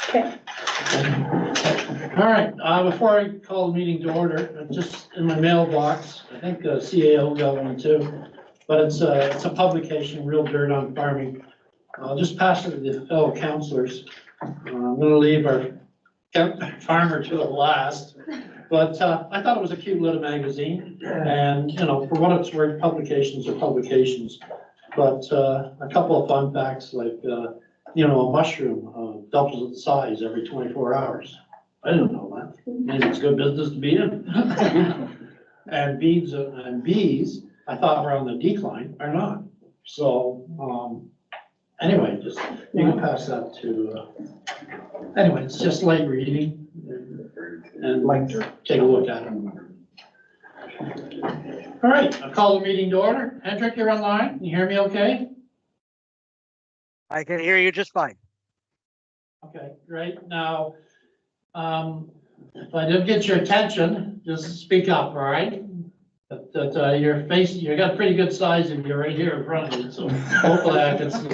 Okay. All right, before I call the meeting to order, just in my mailbox, I think the CAO got one too, but it's a publication, Real Dirt on Farming. I'll just pass it to the fellow councilors. I'm gonna leave our farmer to the last, but I thought it was a cute little magazine, and, you know, for what it's worth, publications are publications. But a couple of fun facts, like, you know, a mushroom doubles its size every 24 hours. I didn't know that. Maybe it's good business to be in. And bees, I thought were on the decline, are not. So, anyway, just, you can pass that to, anyway, it's just light reading. And like to take a look at it. All right, I'll call the meeting to order. Hendrik, you're online. Can you hear me okay? I can hear you just fine. Okay, great. Now, if I did get your attention, just speak up, all right? That your face, you got pretty good size and you're right here in front of me, so hopefully I can see.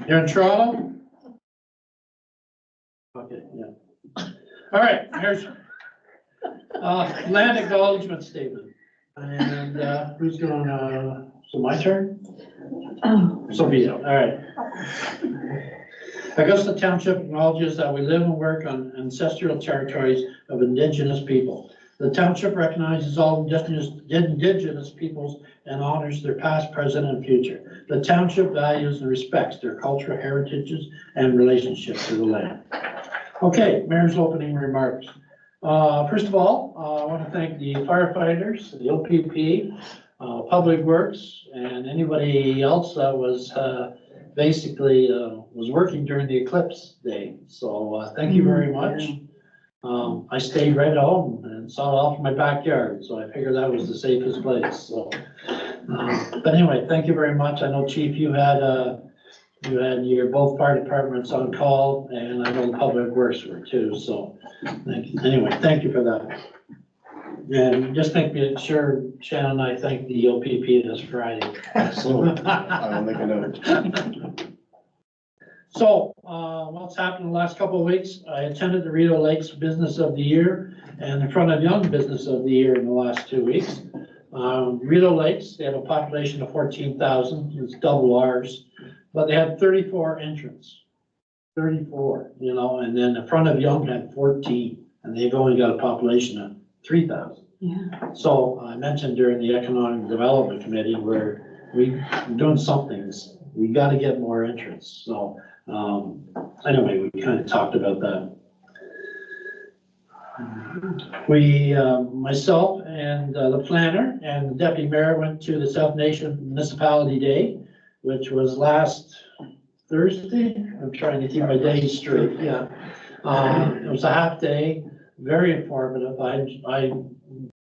You're in Toronto? Okay, yeah. All right, here's land acknowledgement statement. And who's going, so my turn? Sophia, all right. Augusta Township acknowledges that we live and work on ancestral territories of Indigenous people. The township recognizes all Indigenous peoples and honors their past, present, and future. The township values and respects their cultural heritages and relationship to the land. Okay, Mayor's opening remarks. First of all, I want to thank the firefighters, the OPP, Public Works, and anybody else that was basically was working during the eclipse day. So thank you very much. I stayed right home and saw it off in my backyard, so I figured that was the safest place. So, but anyway, thank you very much. I know, Chief, you had your both fire departments on call, and I know the Public Works were too. So thank you. Anyway, thank you for that. And just make sure Shannon and I thank the OPP this Friday. Absolutely. I'll make a note. So, what's happened in the last couple of weeks? I attended the Rideau Lakes Business of the Year and the Front of Young Business of the Year in the last 2 weeks. Rideau Lakes, they have a population of 14,000, it's double ours, but they had 34 entrants. 34, you know, and then the Front of Young had 14, and they've only got a population of 3,000. Yeah. So I mentioned during the Economic Development Committee where we're doing something, we got to get more entrants. So anyway, we kind of talked about that. We, myself and the planner and the deputy mayor went to the South Nation Municipality Day, which was last Thursday. I'm trying to keep my days straight. Yeah. It was a half day, very informative. I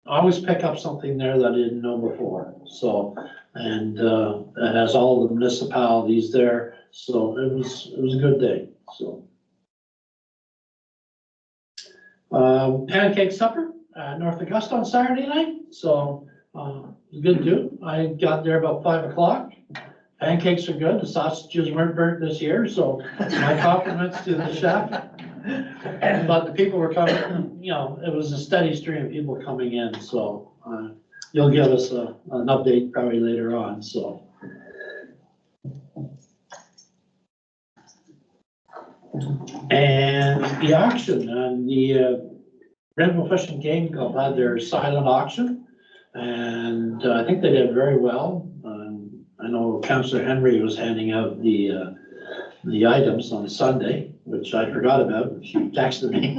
always pick up something there that I didn't know before. So, and it has all the municipalities there. So it was a good day. So. Pancake supper at North Augusta on Saturday night. So it was good to do. I got there about 5 o'clock. Pancakes are good. The sausages weren't burnt this year, so my compliments to the chef. But the people were coming, you know, it was a steady stream of people coming in, so you'll give us an update probably later on, so. And the auction and the Granville Fish and Game Club had their silent auction, and I think they did very well. I know Councillor Henry was handing out the items on Sunday, which I forgot about. She texted me.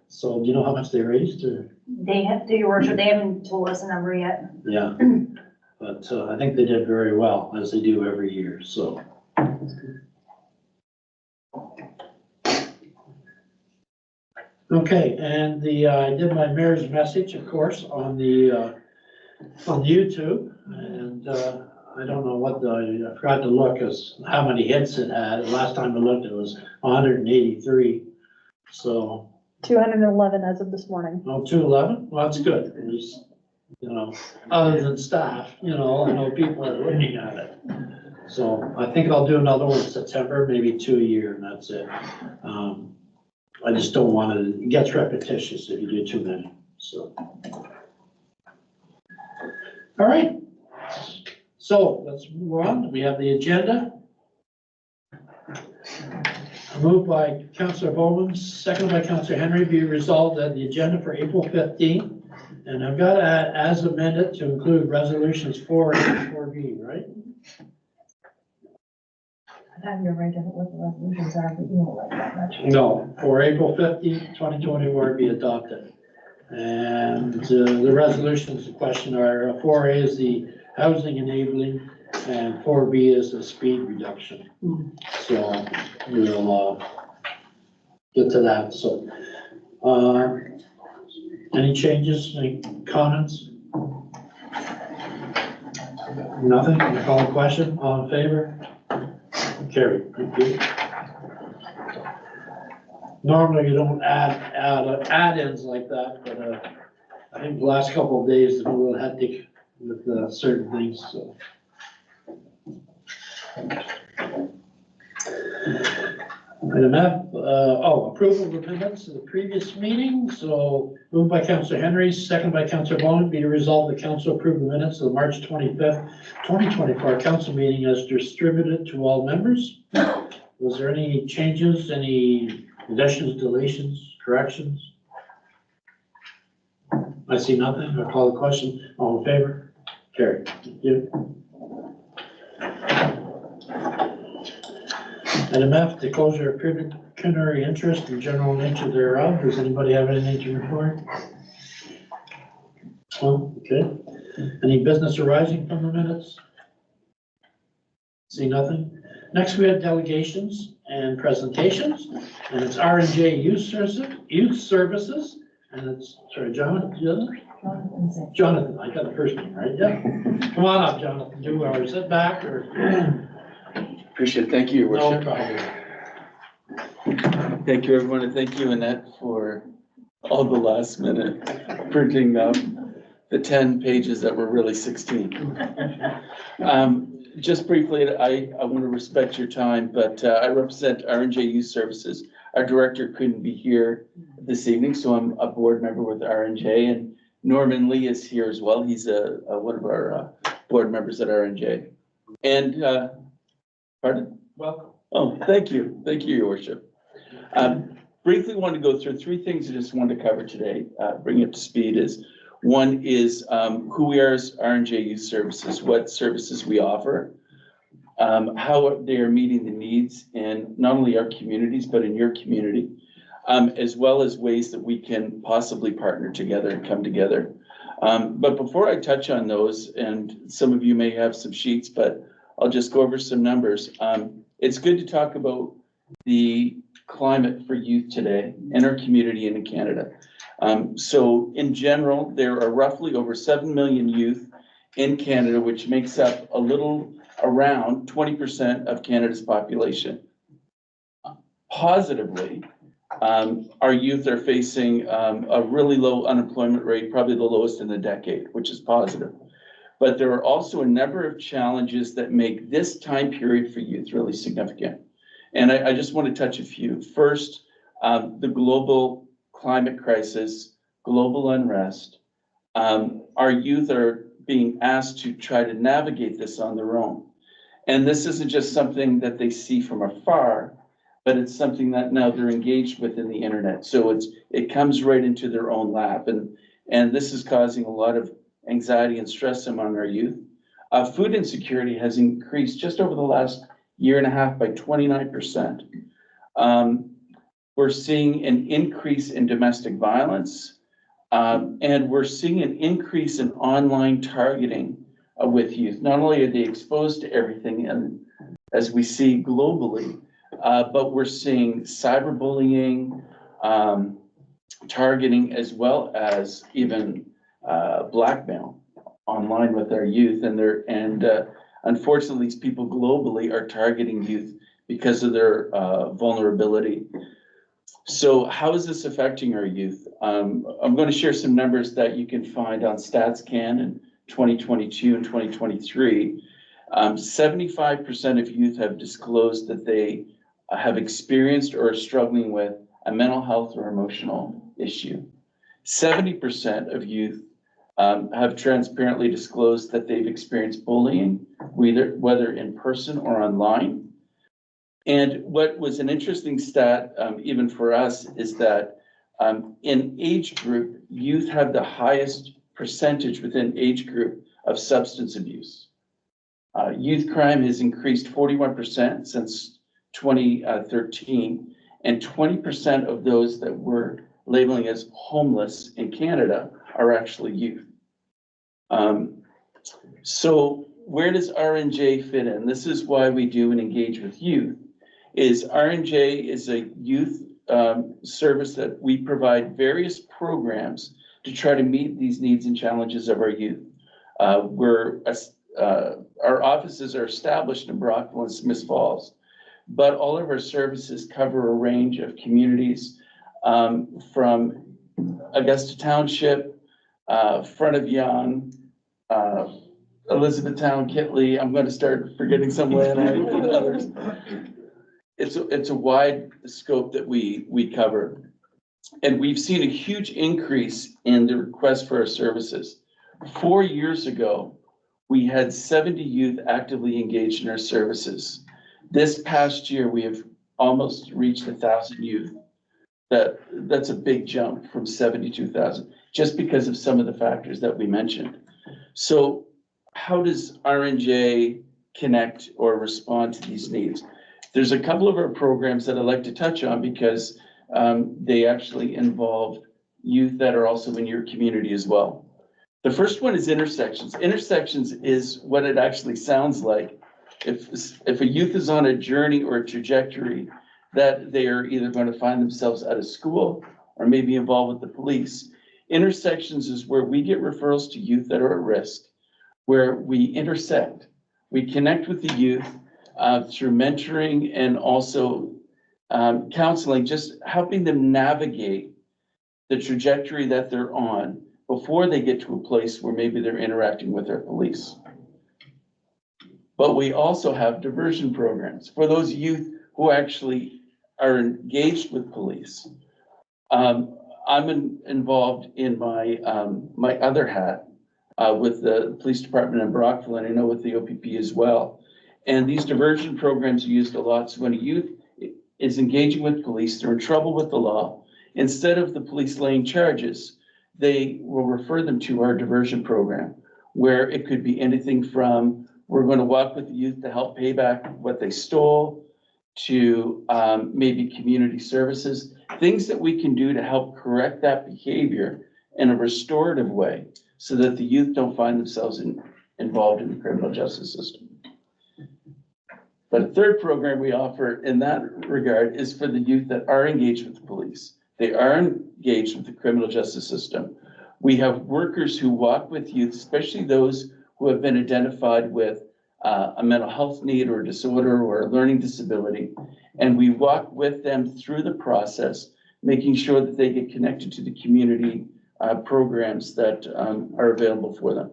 So do you know how much they raised? Or? They have, to your worship, they haven't told us a number yet. Yeah, but I think they did very well, as they do every year, so. Okay, and I did my mayor's message, of course, on YouTube, and I don't know what I forgot to look as how many hits it had. Last time I looked, it was 183. So 211 as of this morning. oh, 211. Well, that's good. At you know, other than staff, you know, I know people are looking at it. So I think I'll do another one in September, maybe 2 a year, and that's it. I just don't want to, it gets repetitious if you do too many, so. All right. So let's move on. We have the agenda. Moved by Councillor Bowman, seconded by Councillor Henry, be resolved that the agenda for April 15th, and I've got to add as amended to include resolutions 4A and 4B, right? I thought you were writing what the resolutions are, but you don't like that much. No, for April 15th, 2024 be adopted. And the resolutions in question are 4A is the housing enabling and 4B is the speed reduction. So we'll get to that. So any changes, any comments? Nothing? You call a question? All in favor? Carried. Thank you. Normally you don't add-ins like that, but I think the last couple of days have been a little hectic with certain things, so. Item F, approval of the minutes of the previous meeting. So moved by Councillor Henry, second by Councillor Bowman, be resolved the council approve the minutes of the March 25th, 2024 council meeting as distributed to all members. Was there any changes, any additions, deletions, corrections? I see nothing. I call the question. All in favor? Carried. Thank you. Item F, the closure of pecuniary interest and general nature thereof. Does anybody have anything to report? Oh, okay. Any business arising from the minutes? See nothing. Next, we have delegations and presentations, and it's R&J Youth Services, and it's, sorry, Jonathan, I got the first name right, yeah. Come on up, Jonathan, do ours, sit back or? Appreciate it. Thank you, Your No Worship. problem. Thank you, everyone, and thank you, Annette, for all the last minute printing up the 10 pages that were really 16. Just briefly, I want to respect your time, but I represent R&J Youth Services. Our director couldn't be here this evening, so I'm a board member with R&J, and Norman Lee is here as well. He's one of our board members at R&J. And pardon? Welcome. Oh, thank you. Thank you, Your Worship. Briefly want to go through 3 things I just wanted to cover today, bring it to speed is, one is who we are as R&J Youth Services, what services we offer, how they are meeting the needs in not only our communities, but in your community, as well as ways that we can possibly partner together and come together. But before I touch on those, and some of you may have some sheets, but I'll just go over some numbers. It's good to talk about the climate for youth today in our community and in Canada. So in general, there are roughly over 7 million youth in Canada, which makes up a little around 20% of Canada's population. Positively, our youth are facing a really low unemployment rate, probably the lowest in a decade, which is positive. But there are also a number of challenges that make this time period for youth really significant. And I just want to touch a few. First, the global climate crisis, global unrest. Our youth are being asked to try to navigate this on their own. And this isn't just something that they see from afar, but it's something that now they're engaged with in the internet. So it comes right into their own lap. And this is causing a lot of anxiety and stress among our youth. Food insecurity has increased just over the last year and a half by 29%. We're seeing an increase in domestic violence, and we're seeing an increase in online targeting with youth. Not only are they exposed to everything, and as we see globally, but we're seeing cyberbullying, targeting, as well as even blackmail online with our youth, and unfortunately, these people globally are targeting youth because of their vulnerability. So how is this affecting our youth? I'm going to share some numbers that you can find on StatsCan in 2022 and 2023. 75% of youth have disclosed that they have experienced or are struggling with a mental health or emotional issue. 70% of youth have transparently disclosed that they've experienced bullying, whether in person or online. And what was an interesting stat, even for us, is that in age group, youth have the highest percentage within age group of substance abuse. Youth crime has increased 41% since 2013, and 20% of those that we're labeling as homeless in Canada are actually youth. So where does RNJ fit in? This is why we do an Engage with Youth. RNJ is a youth service that we provide various programs to try to meet these needs and challenges of our youth. Our offices are established in Brockville and Smiths Falls, but all of our services cover a range of communities from Augusta Township, Front of Young, Elizabethtown, Kitley. I'm going to start forgetting some land and others. It's a wide scope that we cover. And we've seen a huge increase in the request for our services. 4 years ago, we had 70 youth actively engaged in our services. This past year, we have almost reached 1,000 youth. That's a big jump from 72,000, just because of some of the factors that we mentioned. So how does RNJ connect or respond to these needs? There's a couple of our programs that I'd like to touch on because they actually involve youth that are also in your community as well. The first one is Intersections. Intersections is what it actually sounds like. If a youth is on a journey or a trajectory that they are either going to find themselves out of school or maybe involved with the police. Intersections is where we get referrals to youth that are at risk, where we intersect. We connect with the youth through mentoring and also counseling, just helping them navigate the trajectory that they're on before they get to a place where maybe they're interacting with their police. But we also have diversion programs for those youth who actually are engaged with police. I'm involved in my my other hat with the police department in Brockville, and I know with the OPP as well. And these diversion programs are used a lot. So when a youth is engaging with police, they're in trouble with the law, instead of the police laying charges, they will refer them to our diversion program, where it could be anything from, we're going to walk with the youth to help pay back what they stole, to maybe community services, things that we can do to help correct that behavior in a restorative way so that the youth don't find themselves involved in the criminal justice system. But a third program we offer in that regard is for the youth that are engaged with the police. They are engaged with the criminal justice system. We have workers who walk with youth, especially those who have been identified with a mental health need or disorder or a learning disability. And we walk with them through the process, making sure that they get connected to the community programs that are available for them.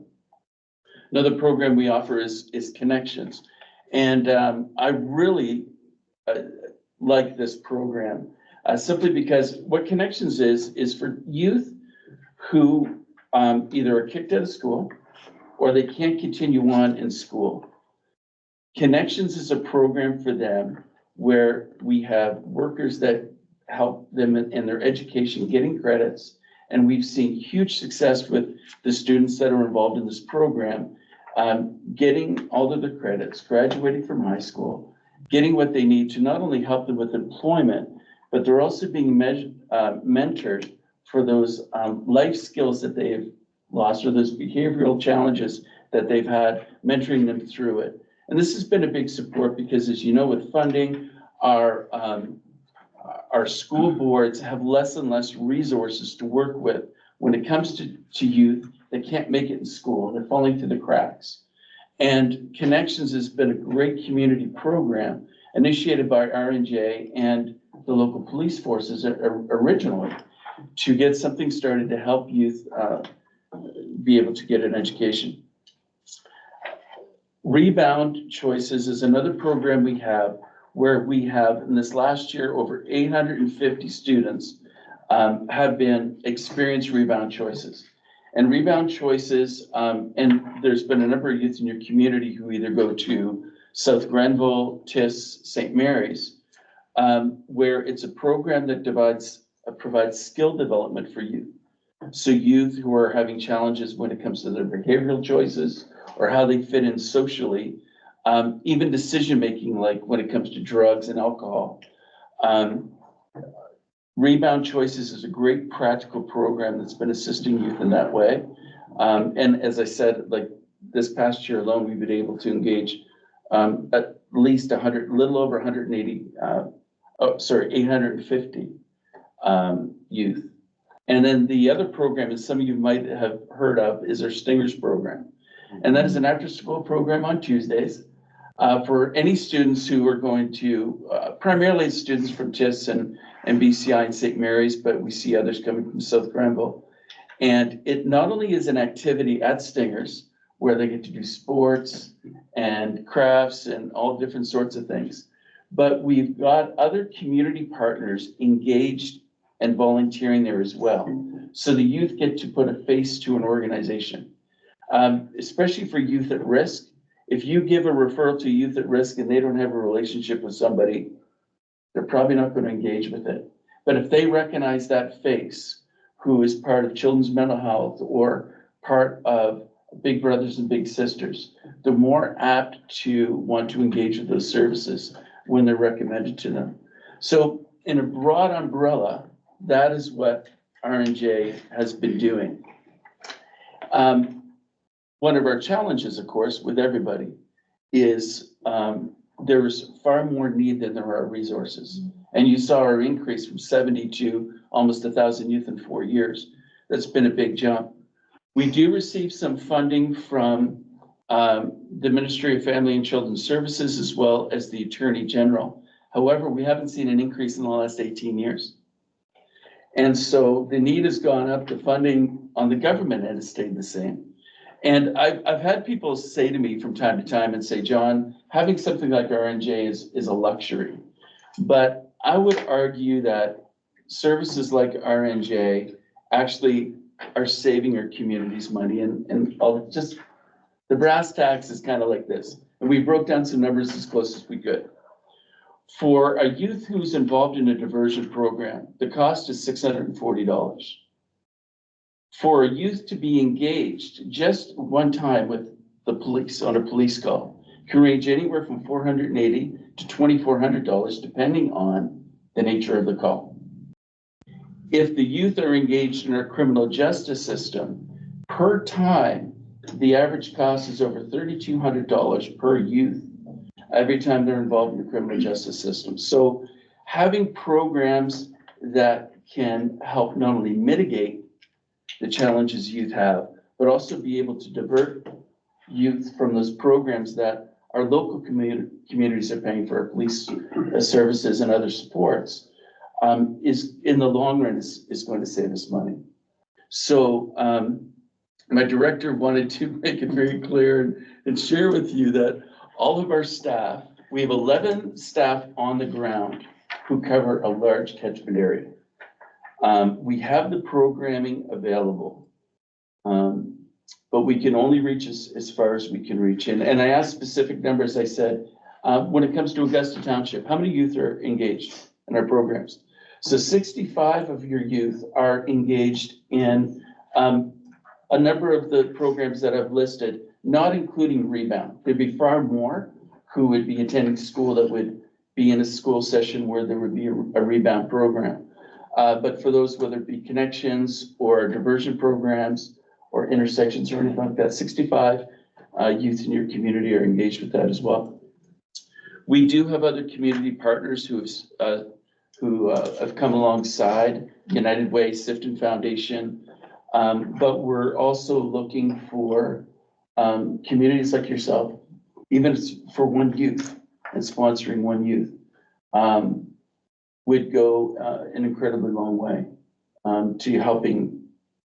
Another program we offer is Connections. And I really like this program simply because what Connections is for youth who either are kicked out of school or they can't continue on in school. Connections is a program for them where we have workers that help them in their education, getting credits. And we've seen huge success with the students that are involved in this program, getting all of their credits, graduating from high school, getting what they need to not only help them with employment, but they're also being mentored for those life skills that they have lost or those behavioral challenges that they've had, mentoring them through it. And this has been a big support because, as you know, with funding, our school boards have less and less resources to work with when it comes to youth that can't make it in school. They're falling through the cracks. And Connections has been a great community program initiated by RNJ and the local police forces originally to get something started to help youth be able to get an education. Rebound Choices is another program we have where we have in this last year over 850 students have been experienced Rebound Choices. And Rebound Choices, and there's been a number of youth in your community who either go to South Grenville, TIS, St. Mary's, where it's a program that provides skill development for youth. So youth who are having challenges when it comes to their behavioral choices or how they fit in socially, even decision-making, like when it comes to drugs and alcohol. Rebound Choices is a great practical program that's been assisting youth in that way. And as I said, like this past year alone, we've been able to engage at least little over 180, 850 youth. And then the other program is some of you might have heard of is our Stingers program. And that is an after-school program on Tuesdays for any students who are going to, primarily students from TIS and BCI and St. Mary's, but we see others coming from South Grenville. And it not only is an activity at Stingers where they get to do sports and crafts and all different sorts of things, but we've got other community partners engaged and volunteering there as well. So the youth get to put a face to an organization, especially for youth at risk. If you give a referral to youth at risk and they don't have a relationship with somebody, they're probably not going to engage with it. But if they recognize that face who is part of Children's Mental Health or part of Big Brothers and Big Sisters, they're more apt to want to engage with those services when they're recommended to them. So in a broad umbrella, that is what R&J has been doing. One of our challenges, of course, with everybody is there's far more need than there are resources. And you saw our increase from 70 to almost 1,000 youth in 4 years. That's been a big jump. We do receive some funding from the Ministry of Family and Children's Services as well as the Attorney General. However, we haven't seen an increase in the last 18 years. And so the need has gone up, the funding on the government end has stayed the same. And I've had people say to me from time to time and say, John, having something like R&J is a luxury. But I would argue that services like R&J actually are saving our communities money. And I'll just, the brass tacks is kind of like this. And we broke down some numbers as close as we could. For a youth who's involved in a diversion program, the cost is $640. For a youth to be engaged just one time with the police on a police call can range anywhere from $480 to $2,400, depending on the nature of the call. If the youth are engaged in our criminal justice system, per time, the average cost is over $3,200 per youth every time they're involved in the criminal justice system. So having programs that can help not only mitigate the challenges youth have, but also be able to divert youth from those programs that our local communities are paying for, police services and other supports, is in the long run is going to save us money. So my director wanted to make it very clear and share with you that all of our staff, we have 11 staff on the ground who cover a large catchment area. We have the programming available, but we can only reach as far as we can reach. And I asked specific numbers. I said, when it comes to Augusta Township, how many youth are engaged in our programs? So 65 of your youth are engaged in a number of the programs that I've listed, not including Rebound. There'd be far more who would be attending school that would be in a school session where there would be a Rebound program. But for those, whether it be connections or diversion programs or intersections or anything like that, 65 youth in your community are engaged with that as well. We do have other community partners who have come alongside United Way, Sifton Foundation, but we're also looking for communities like yourself, even for one youth and sponsoring one youth. would go an incredibly long way to helping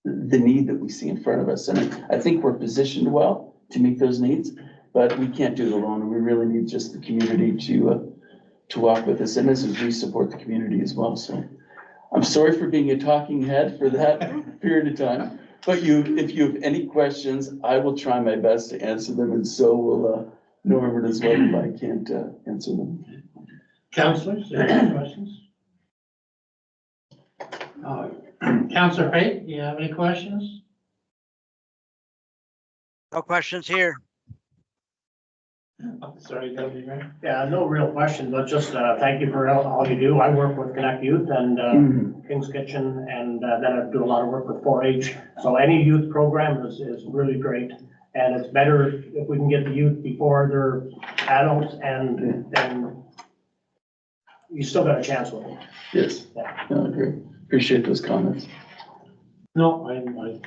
the need that we see in front of us. And I think we're positioned well to meet those needs, but we can't do it alone. We really need just the community to walk with us, and as we support the community as well. So I'm sorry for being a talking head for that period of time, but if you have any questions, I will try my best to answer them, and so will Norman as well if I can't answer them. Councilors, any questions? Councilor Pate, do you have any questions? No questions here. I'm sorry, Deputy Mayor. Yeah, no real question, but just thank you for all you do. I work with Connect Youth and King's Kitchen, and then I do a lot of work with 4-H. So any youth program is really great. And it's better if we can get the youth before they're adults, and then you still got a chance with them. Yes, no, I agree. Appreciate those comments. No, as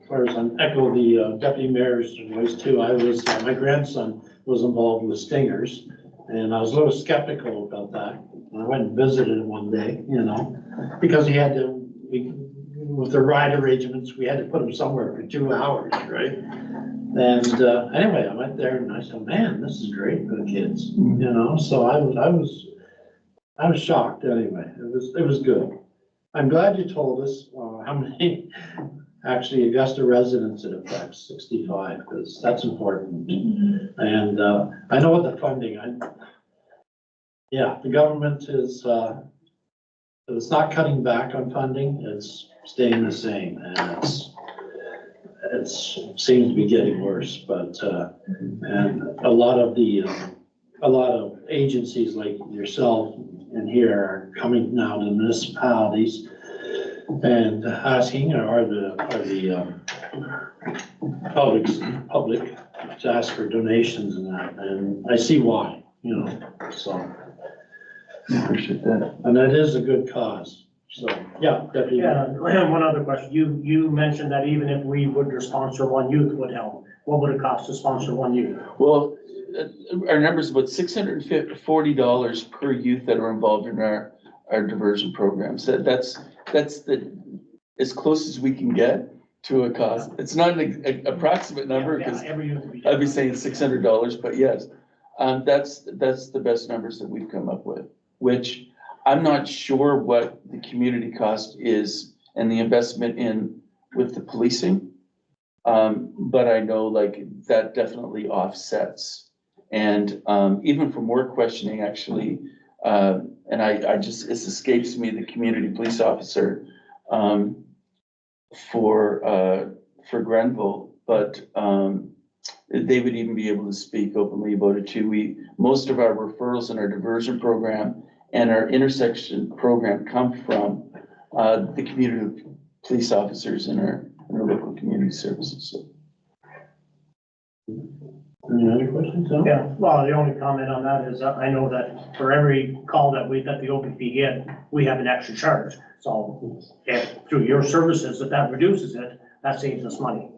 far as I echo the deputy mayor's voice too, my grandson was involved with Stingers, and I was a little skeptical about that. And I went and visited him one day, because he had to, with the ride arrangements, we had to put him somewhere for 2 hours, right? And anyway, I went there and I said, man, this is great for the kids, so I was shocked anyway. It was good. I'm glad you told us how many actually Augusta residents it affects, 65, because that's important. And I know what the funding, the government is, it's not cutting back on funding, it's staying the same, and it seems to be getting worse, but, and a lot of agencies like yourself and here are coming now to municipalities and asking, or the public to ask for donations and that, and I see why, so. Appreciate that. And that is a good cause, so, yeah, definitely. Yeah, I have one other question. You mentioned that even if we would sponsor one youth would help. What would it cost to sponsor one youth? Well, our number is about $640 per youth that are involved in our diversion programs. That's as close as we can get to a cost. It's not an approximate number, because Every youth would be. I'd be saying $600, but yes, that's the best numbers that we've come up with, which I'm not sure what the community cost is and the investment with the policing. But I know that definitely offsets. And even for more questioning, actually, and it escapes me, the community police officer for Grenville, but they would even be able to speak openly about it too. Most of our referrals in our diversion program and our intersection program come from the community police officers in our local community services. So. Any other questions? No? Yeah, well, the only comment on that is I know that for every call that the OPP get, we have an extra charge. So if through your services, if that reduces it, that saves us money.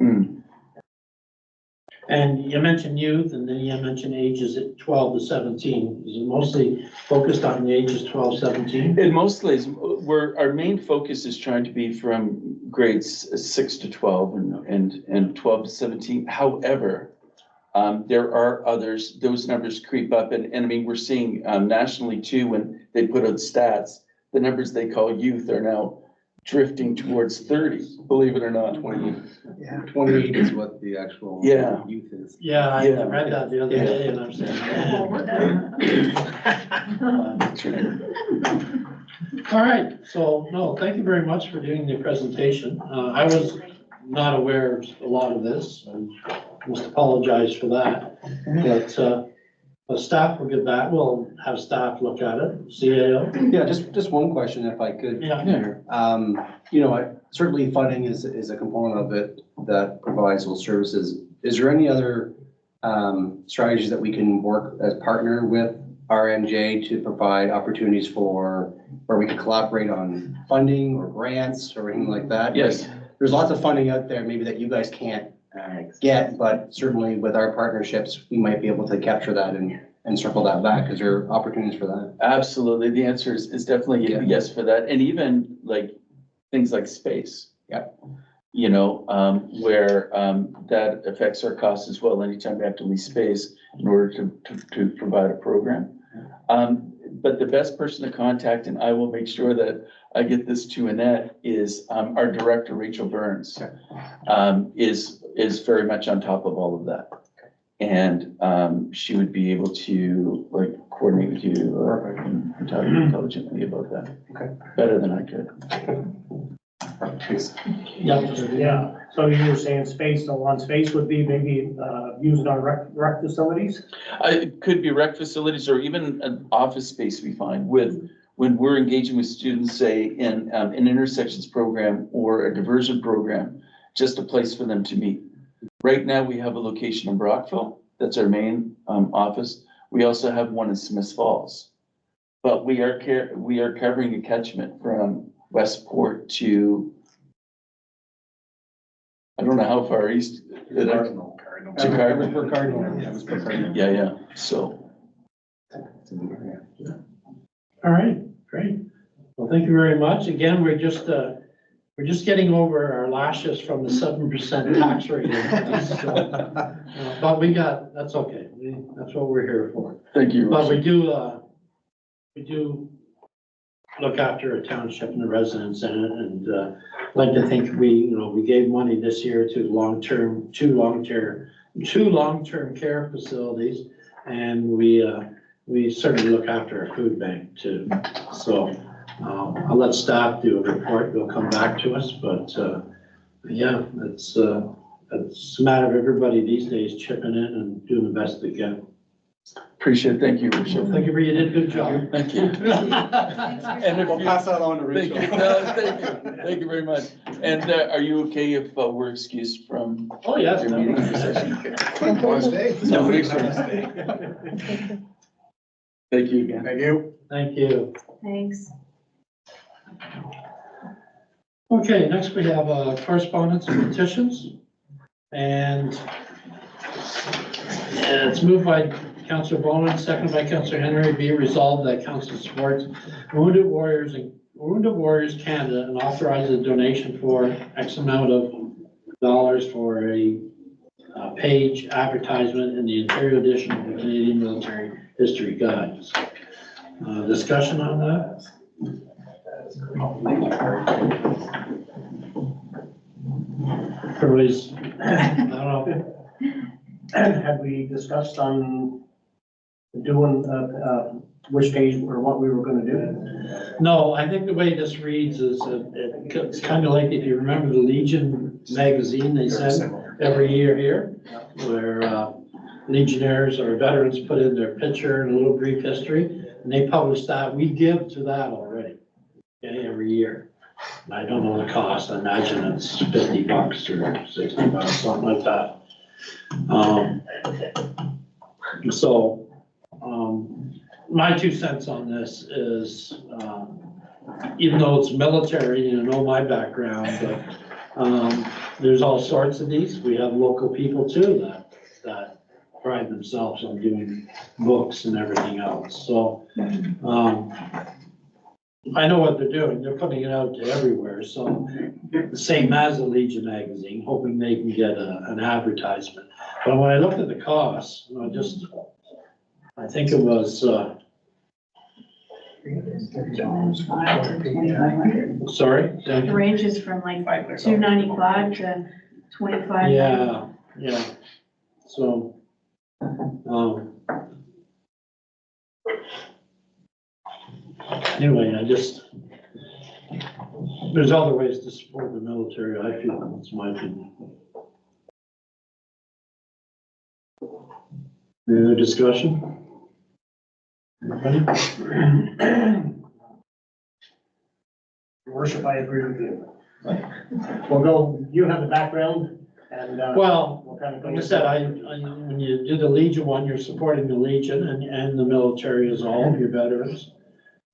And you mentioned youth, and then you mentioned ages at 12 to 17. Is it mostly focused on the ages 12, 17? It mostly is, our main focus is trying to be from grades 6 to 12 and 12 to 17. However, there are others, those numbers creep up, and I mean, we're seeing nationally too, when they put out stats, the numbers they call youth are now drifting towards 30, believe it or not. 28 is what the actual youth is. Yeah, I Yeah. read that the other day, and I'm saying. That's right. All right, so, no, thank you very much for doing the presentation. I was not aware of a lot of this, and must apologize for that. But the staff will get back, we'll have staff look at it, CAO. Yeah, just one question if I could. Yeah. Mayor. Certainly funding is a component of it that provides those services. Is there any other strategies that we can work as partner with RMJ to provide opportunities for where we can collaborate on funding or grants or anything like that? Yes. There's lots of funding out there maybe that you guys can't get, but certainly with our partnerships, we might be able to capture that and and circle that back? Is there opportunities for that? Absolutely. The answer is definitely Yeah. a yes for that. And even like things like space. Yeah. You know, where, that affects our costs as well. Anytime we have to lease space in order to provide a program. But the best person to contact, and I will make sure that I get this to Annette, is, our director, Rachel Burns. Is very much on top of all of that. And, she would be able to like coordinate with you and tell you intelligently about that. Okay. Better than I could. Yeah, so you were saying space, so one space would be maybe, used on rec facilities? It could be rec facilities or even an office space we find with, when we're engaging with students, say in an intersections program or a diversion program, just a place for them to meet. Right now, we have a location in Brockville. That's our main office. We also have one in Smiths Falls. But we are covering a catchment from Westport to, I don't know how far east. Cardinal. To Cardinal. Everett Cardinal. Yeah, it was per Cardinal. Yeah, so. All right, great. Well, thank you very much. Again, we're just getting over our lashes from the 7% tax rate. So, but that's okay. That's what we're here for. Thank you. But we do look after a township and the residents in it, and like to think we gave money this year to two long-term care facilities, and we certainly look after our food bank too. So I'll let staff do a report. They'll come back to us, but yeah, it's a matter of everybody these days chipping in and doing the best they can. Appreciate it. Thank you, Richard. Thank you, you did a good job. Thank you. And if We'll pass that on to Thank Rachel. you. No, thank you. Thank you very much. And are you okay if we're excused from Oh, yes. your meeting session? Want to stay? No, make sure to stay. Thank you again. Thank you. Thank you. Thanks. Okay, next we have correspondence and petitions. And it's moved by Councillor Bowman, seconded by Councillor Henry. Be resolved that council supports Wounded Warriors Canada and authorizes a donation for X amount of dollars for a page advertisement in the Ontario edition of the Canadian Military History Guides. Discussion on that? Everybody's, I don't know. Had we discussed on doing, which page or what we were gonna do? No, I think the way this reads is, it's kind of like, if you remember the Legion magazine they send every year here, where legionnaires or veterans put in their picture and a little brief history, and they publish that. We give to that already, okay, every year. And I don't know the cost. I imagine it's $50 or $60, something like that. My 2 cents on this is, even though it's military, you know my background, but there's all sorts of these. We have local people too that pride themselves on doing books and everything else. So I know what they're doing. They're putting it out to everywhere. So the same as the Legion magazine, hoping they can get an advertisement. But when I looked at the costs, I think it was, sorry? The range is from like $295 to $25. Yeah. So, anyway, there's other ways to support the military, I feel, that's my opinion. Any other discussion? Anybody? Your Worship, I agree with you. We'll go, you have the background and, Well, we'll kind of go. like I said, when you do the Legion one, you're supporting the Legion and the military as all, your veterans.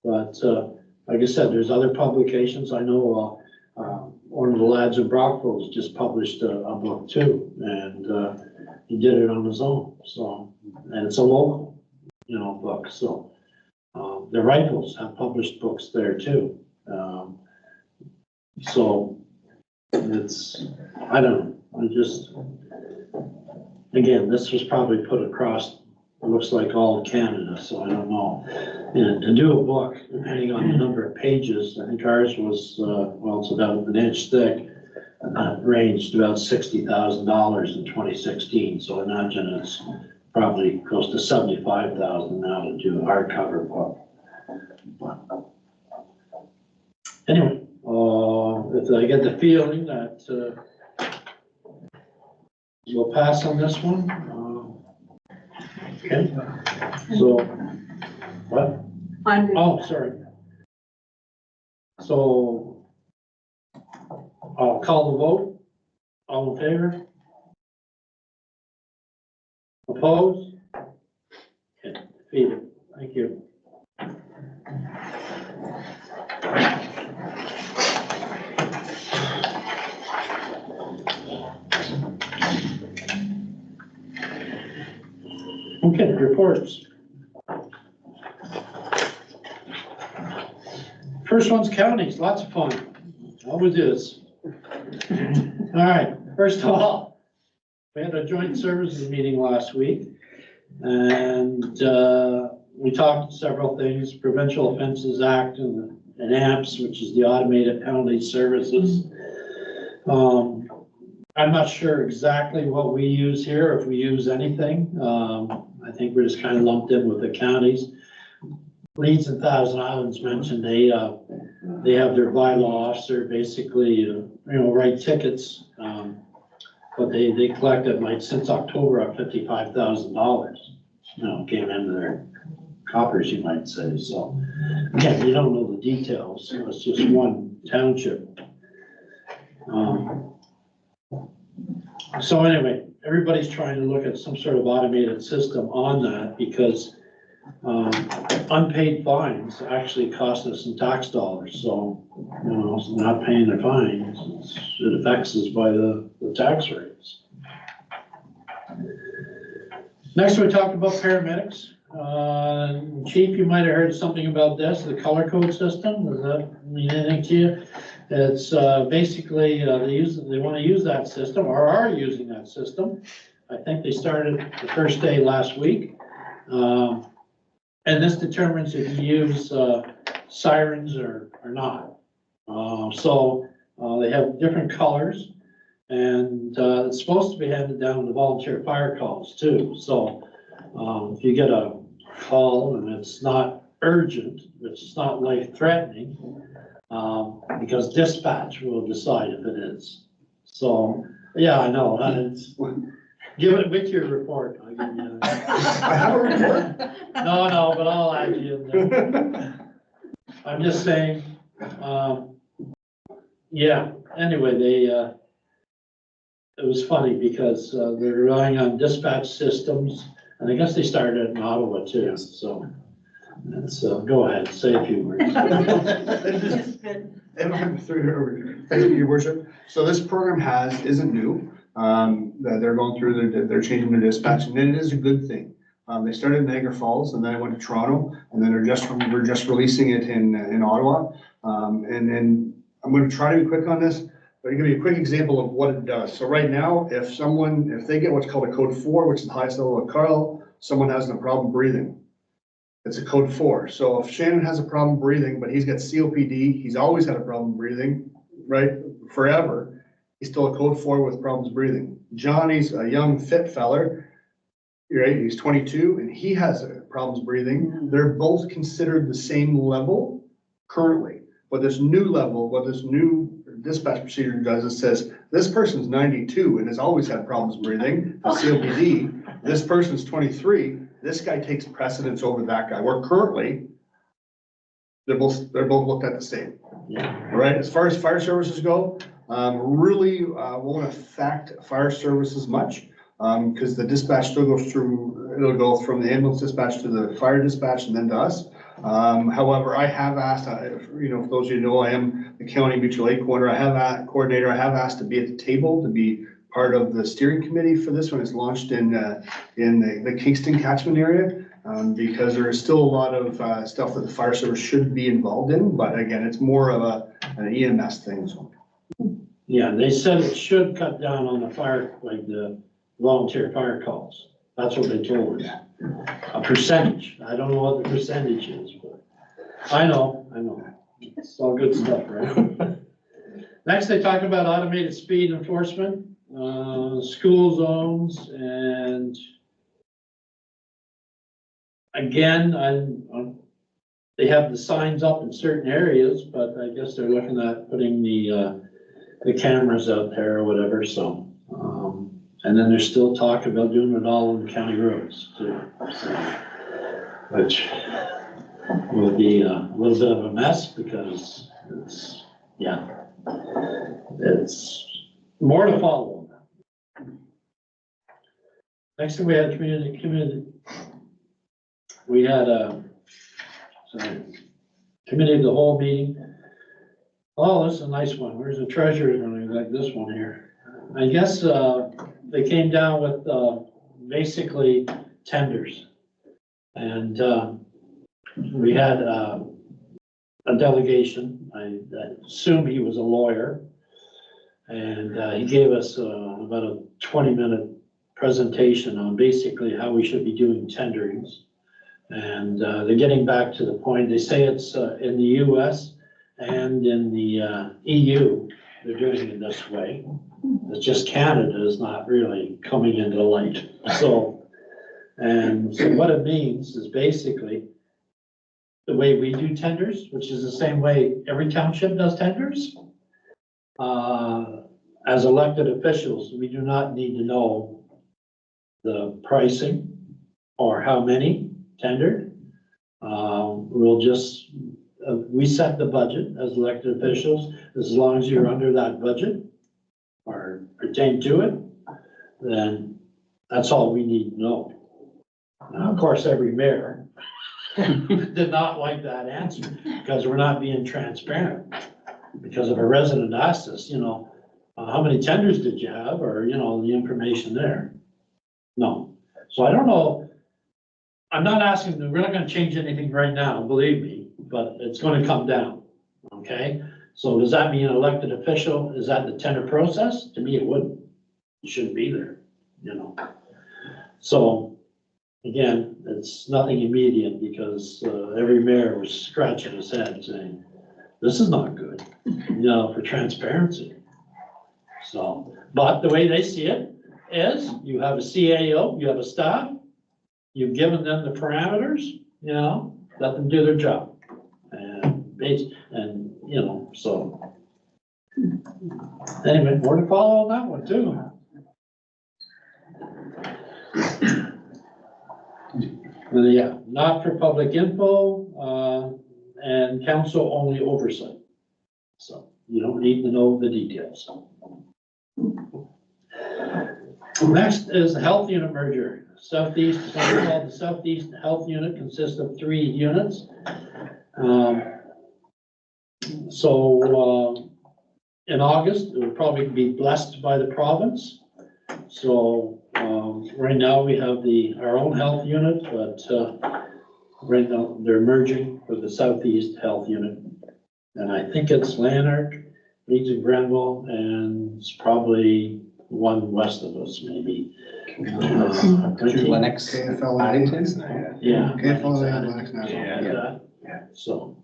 But, like I said, there's other publications. I know, one of the lads in Brockville has just published a book too, and, he did it on his own, so, and it's a local. books, so. The Rifles have published books there too. So it's, I don't know, again, this was probably put across, it looks like all of Canada, so I don't know. And to do a book, depending on the number of pages, I think ours was, it's about an inch thick. And that ranged about $60,000 in 2016, so I imagine it's probably close to 75,000 now to do a hardcover book. Anyway, if I get the feeling that, we'll pass on this one. Okay, so, what? Oh, sorry. So, I'll call the vote. All in favor? Opposed? Okay, defeated. Thank you. Okay, reports. First one's counties, lots of fun. Always is. All right, first of all, we had a joint services meeting last week. And we talked several things, Provincial Offenses Act and AMPS, which is the Automated Penalty Services. I'm not sure exactly what we use here, if we use anything. I think we're just kind of lumped in with the counties. Leeds and Thousand Islands mentioned they have their bylaw officer basically, write tickets. But they collected like since October of $55,000, came into their coffers, you might say. So again, you don't know the details. It's just one township. So anyway, everybody's trying to look at some sort of automated system on that because unpaid fines actually cost us some tax dollars. So, not paying their fines, it affects us by the tax rates. Next, we talked about paramedics. Chief, you might have heard something about this, the color code system. Does that mean anything to you? It's basically, they want to use that system or are using that system. I think they started the first day last week. And this determines if you use sirens or not. So they have different colors and it's supposed to be handed down to volunteer fire calls too. So if you get a call and it's not urgent, it's not life threatening, because dispatch will decide if it is. So, yeah, I know. Give it with your report. I'll give you I have a report. No, but I'll add you in there. I'm just saying, yeah, anyway, it was funny because they're relying on dispatch systems, and I guess they started in Ottawa too, so. Go ahead, say a few words. Thank you, Your Worship. So this program isn't new. That they're going through, they're changing their dispatch, and it is a good thing. They started in Niagara Falls, and then I went to Toronto, and then we're just releasing it in Ottawa. And I'm going to try to be quick on this, but I'll give you a quick example of what it does. So right now, if they get what's called a code 4, which is the highest level of call, someone has a problem breathing. It's a code 4. So if Shannon has a problem breathing, but he's got COPD, he's always had a problem breathing, right? Forever. He's still a code 4 with problems breathing. Johnny's a young fit feller, right? He's 22 and he has problems breathing. They're both considered the same level currently. But this new level, what this new dispatch procedure does, it says this person's 92 and has always had problems breathing, COPD. This person's 23. This guy takes precedence over that guy. Where currently, they're both looked at the same. Yeah. Right? As far as fire services go, really won't affect fire services much because the dispatch still goes through. It'll go from the ambulance dispatch to the fire dispatch and then to us. However, I have asked, for those of you who know, I am the county mutual aid coordinator. I have asked to be at the table, to be part of the steering committee for this when it's launched in the Kingston catchment area. because there is still a lot of stuff that the fire service should be involved in, but again, it's more of an EMS thing, so. Yeah, they said it should cut down on the fire, like the volunteer fire calls. That's what they told us. A percentage. I don't know what the percentage is, but I know. It's all good stuff, right? Next, they talk about automated speed enforcement, school zones, and again, they have the signs up in certain areas, but I guess they're looking at putting the cameras out there or whatever, so. And then there's still talk about doing it all on county roads too, so, which will be a little bit of a mess because it's, it's more to follow on that. Next thing we had community. We had committee of the whole meeting. Oh, this is a nice one. Where's the treasurer going? Like this one here. I guess they came down with basically tenders. And we had a delegation. I assume he was a lawyer. And he gave us about a 20-minute presentation on basically how we should be doing tenderings. And they're getting back to the point. They say it's in the US and in the EU, they're doing it this way. It's just Canada is not really coming into the light. So what it means is basically the way we do tenders, which is the same way every township does tenders. As elected officials, we do not need to know the pricing or how many tendered. We'll just, we set the budget as elected officials. As long as you're under that budget or pertain to it, then that's all we need to know. Now, of course, every mayor did not like that answer because we're not being transparent. Because if a resident asked us, how many tenders did you have, or, the information there? No. So I don't know. I'm not asking, we're not gonna change anything right now, believe me, but it's gonna come down, okay? So does that mean an elected official, is that the tender process? To me, it wouldn't. It shouldn't be there, So, again, it's nothing immediate because every mayor was scratching his head saying, this is not good, for transparency. So, but the way they see it is you have a CAO, you have a staff, you've given them the parameters, let them do their job. So. Anyway, more to follow on that one too. Yeah, not for public info, and council only oversight. So you don't need to know the details. Next is the health unit merger. Southeast, something called the Southeast Health Unit consists of 3 units. In August, it will probably be blessed by the province. So right now we have our own health unit, but right now they're merging for the Southeast Health Unit. And I think it's Lanark, Leeds and Grenville, and it's probably one west of us, maybe. Lennox, KFL Addington? Yeah. KFL and Lennox now. Yeah. So.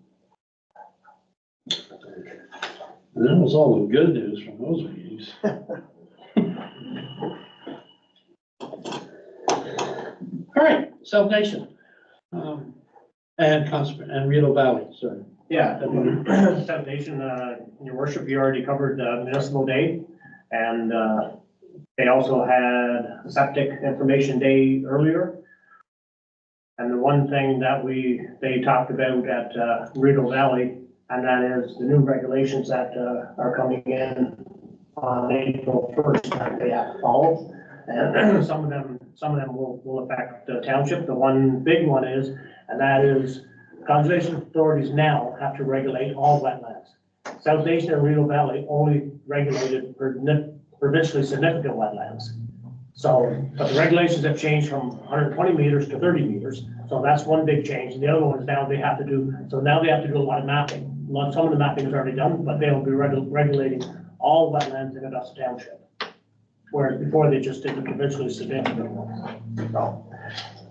And that was all the good news from those meetings. All right, South Nation. And Rideau Valley, sorry. Yeah, South Nation, your worship, you already covered municipal day, and they also had a septic information day earlier. And the one thing that they talked about at Rideau Valley, and that is the new regulations that are coming in on April 1st that they have to follow. And some of them will affect the township. The one big one is, and that is conservation authorities now have to regulate all wetlands. South Nation and Rideau Valley only regulated provincially significant wetlands. So, but the regulations have changed from 120 meters to 30 meters. So that's one big change. And the other one is now they have to do, so now they have to do a lot of mapping. Some of the mapping is already done, but they'll be regulating all wetlands in Augusta Township. Whereas before they just did the provincially significant ones. So,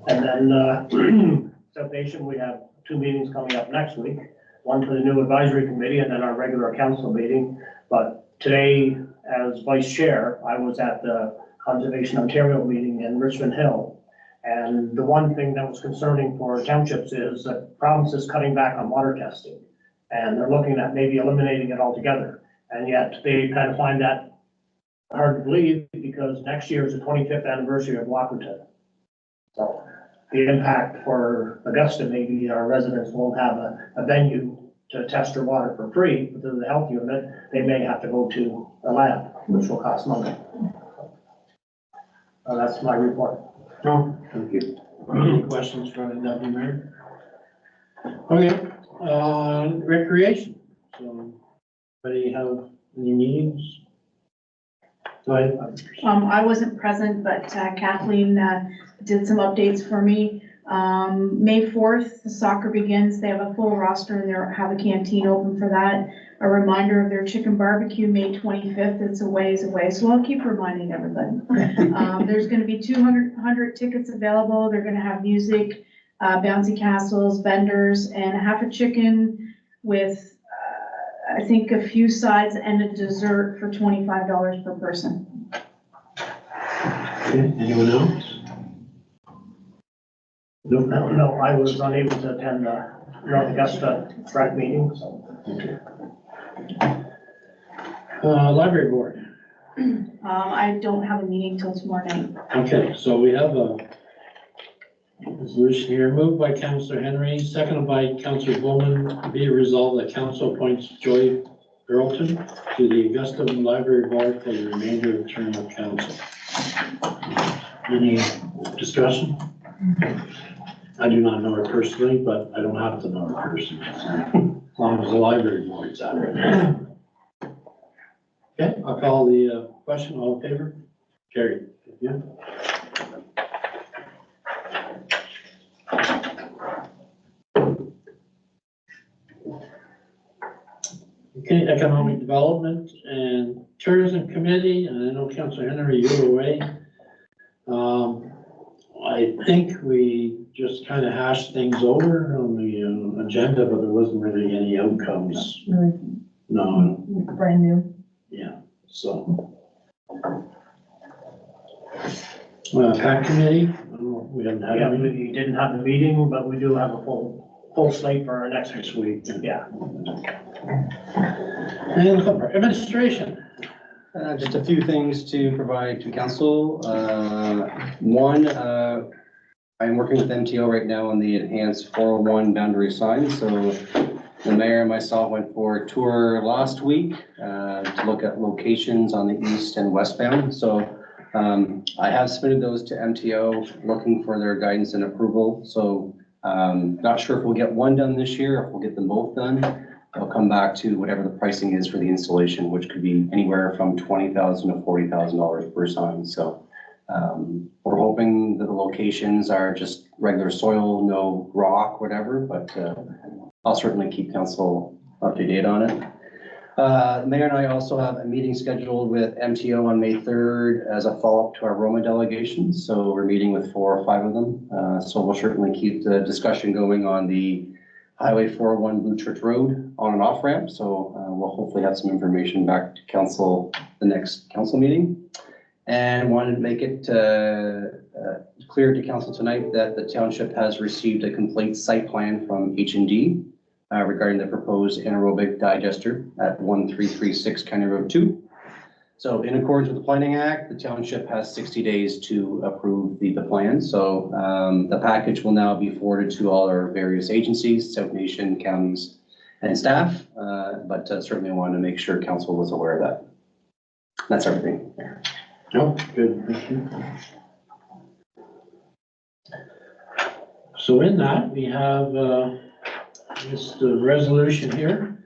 and then, South Nation, we have 2 meetings coming up next week. One for the new advisory committee and then our regular council meeting. But today, as vice chair, I was at the Conservation Ontario meeting in Richmond Hill. And the one thing that was concerning for townships is that province is cutting back on water testing. And they're looking at maybe eliminating it altogether. And yet they kind of find that hard to believe because next year is the 25th anniversary of Wakuta. So the impact for Augusta, maybe our residents won't have a venue to test their water for free, but to the health unit, they may have to go to a lab, which will cost money. That's my report. No, thank you. Any questions for the deputy mayor? Okay, recreation. So, anybody have any needs? Go ahead. I wasn't present, but Kathleen did some updates for me. May 4th, the soccer begins. They have a full roster and they have a canteen open for that. A reminder of their chicken barbecue, May 25th. It's a ways away, so I'll keep reminding everybody. There's gonna be 200 tickets available. They're gonna have music, bouncy castles, vendors, and half a chicken with, I think, a few sides and a dessert for $25 per person. Okay, anyone else? No, I was unable to attend the North Augusta Rec meeting, so. Library board. I don't have a meeting till tomorrow night. Okay, so we have a resolution here, moved by Councillor Henry, seconded by Councillor Bowman, be it resolved that council appoints Joy Earlton to the Augusta Library Board for the remainder of the term of council. Any discussion? I do not know her personally, but I don't have to know her personally, so, as long as the library board's out right. Okay, I'll call the question, all in favor? Carried. Yeah. Okay, Economic Development and Tourism Committee, and I know Councillor Henry, you were away. I think we just kind of hashed things over on the agenda, but there wasn't really any outcomes. No, Brand new. yeah, so. PAC Committee, we haven't had Yeah, any we didn't have the meeting, but we do have a full slate for our next next week. Yeah. And Administration. Just a few things to provide to council. One, I'm working with MTO right now on the enhanced 401 boundary sign. So the mayor and myself went for a tour last week to look at locations on the east and westbound. So I have submitted those to MTO, looking for their guidance and approval. So not sure if we'll get one done this year, or if we'll get them both done. I'll come back to whatever the pricing is for the installation, which could be anywhere from $20,000 to $40,000 per sign. So we're hoping that the locations are just regular soil, no rock, whatever, but I'll certainly keep council up to date on it. The mayor and I also have a meeting scheduled with MTO on May 3rd as a follow-up to our Roma delegation. So we're meeting with 4 or 5 of them. So we'll certainly keep the discussion going on the Highway 401 Blue Church Road on and off ramp. So we'll hopefully have some information back to council the next council meeting. And wanted to make it clear to council tonight that the township has received a complete site plan from H&D regarding the proposed anaerobic digester at 1336 County Road 2. So in accordance with the Planning Act, the township has 60 days to approve the plan. So the package will now be forwarded to all our various agencies, South Nation, counties, and staff. But certainly wanted to make sure council was aware of that. That's everything. Oh, good, thank you. So in that, we have this resolution here.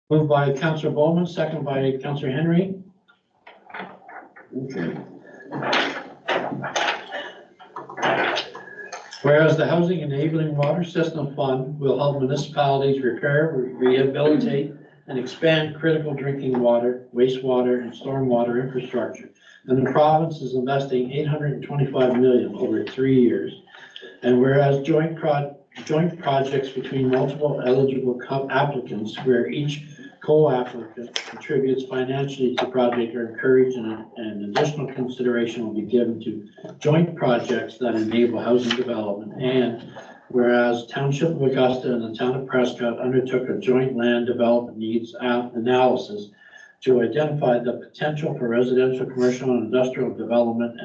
Moved by Councillor Bowman, second by Councillor Henry. Okay. Whereas the Housing Enabling Water System Fund will help municipalities repair, rehabilitate, and expand critical drinking water, wastewater, and stormwater infrastructure. And the province is investing $825 million over 3 years. And whereas joint projects between multiple eligible applicants, where each co-applicant contributes financially to project, are encouraged, and additional consideration will be given to joint projects that enable housing development. And whereas Township of Augusta and the Town of Prescott undertook a joint land development needs analysis to identify the potential for residential, commercial, and industrial development,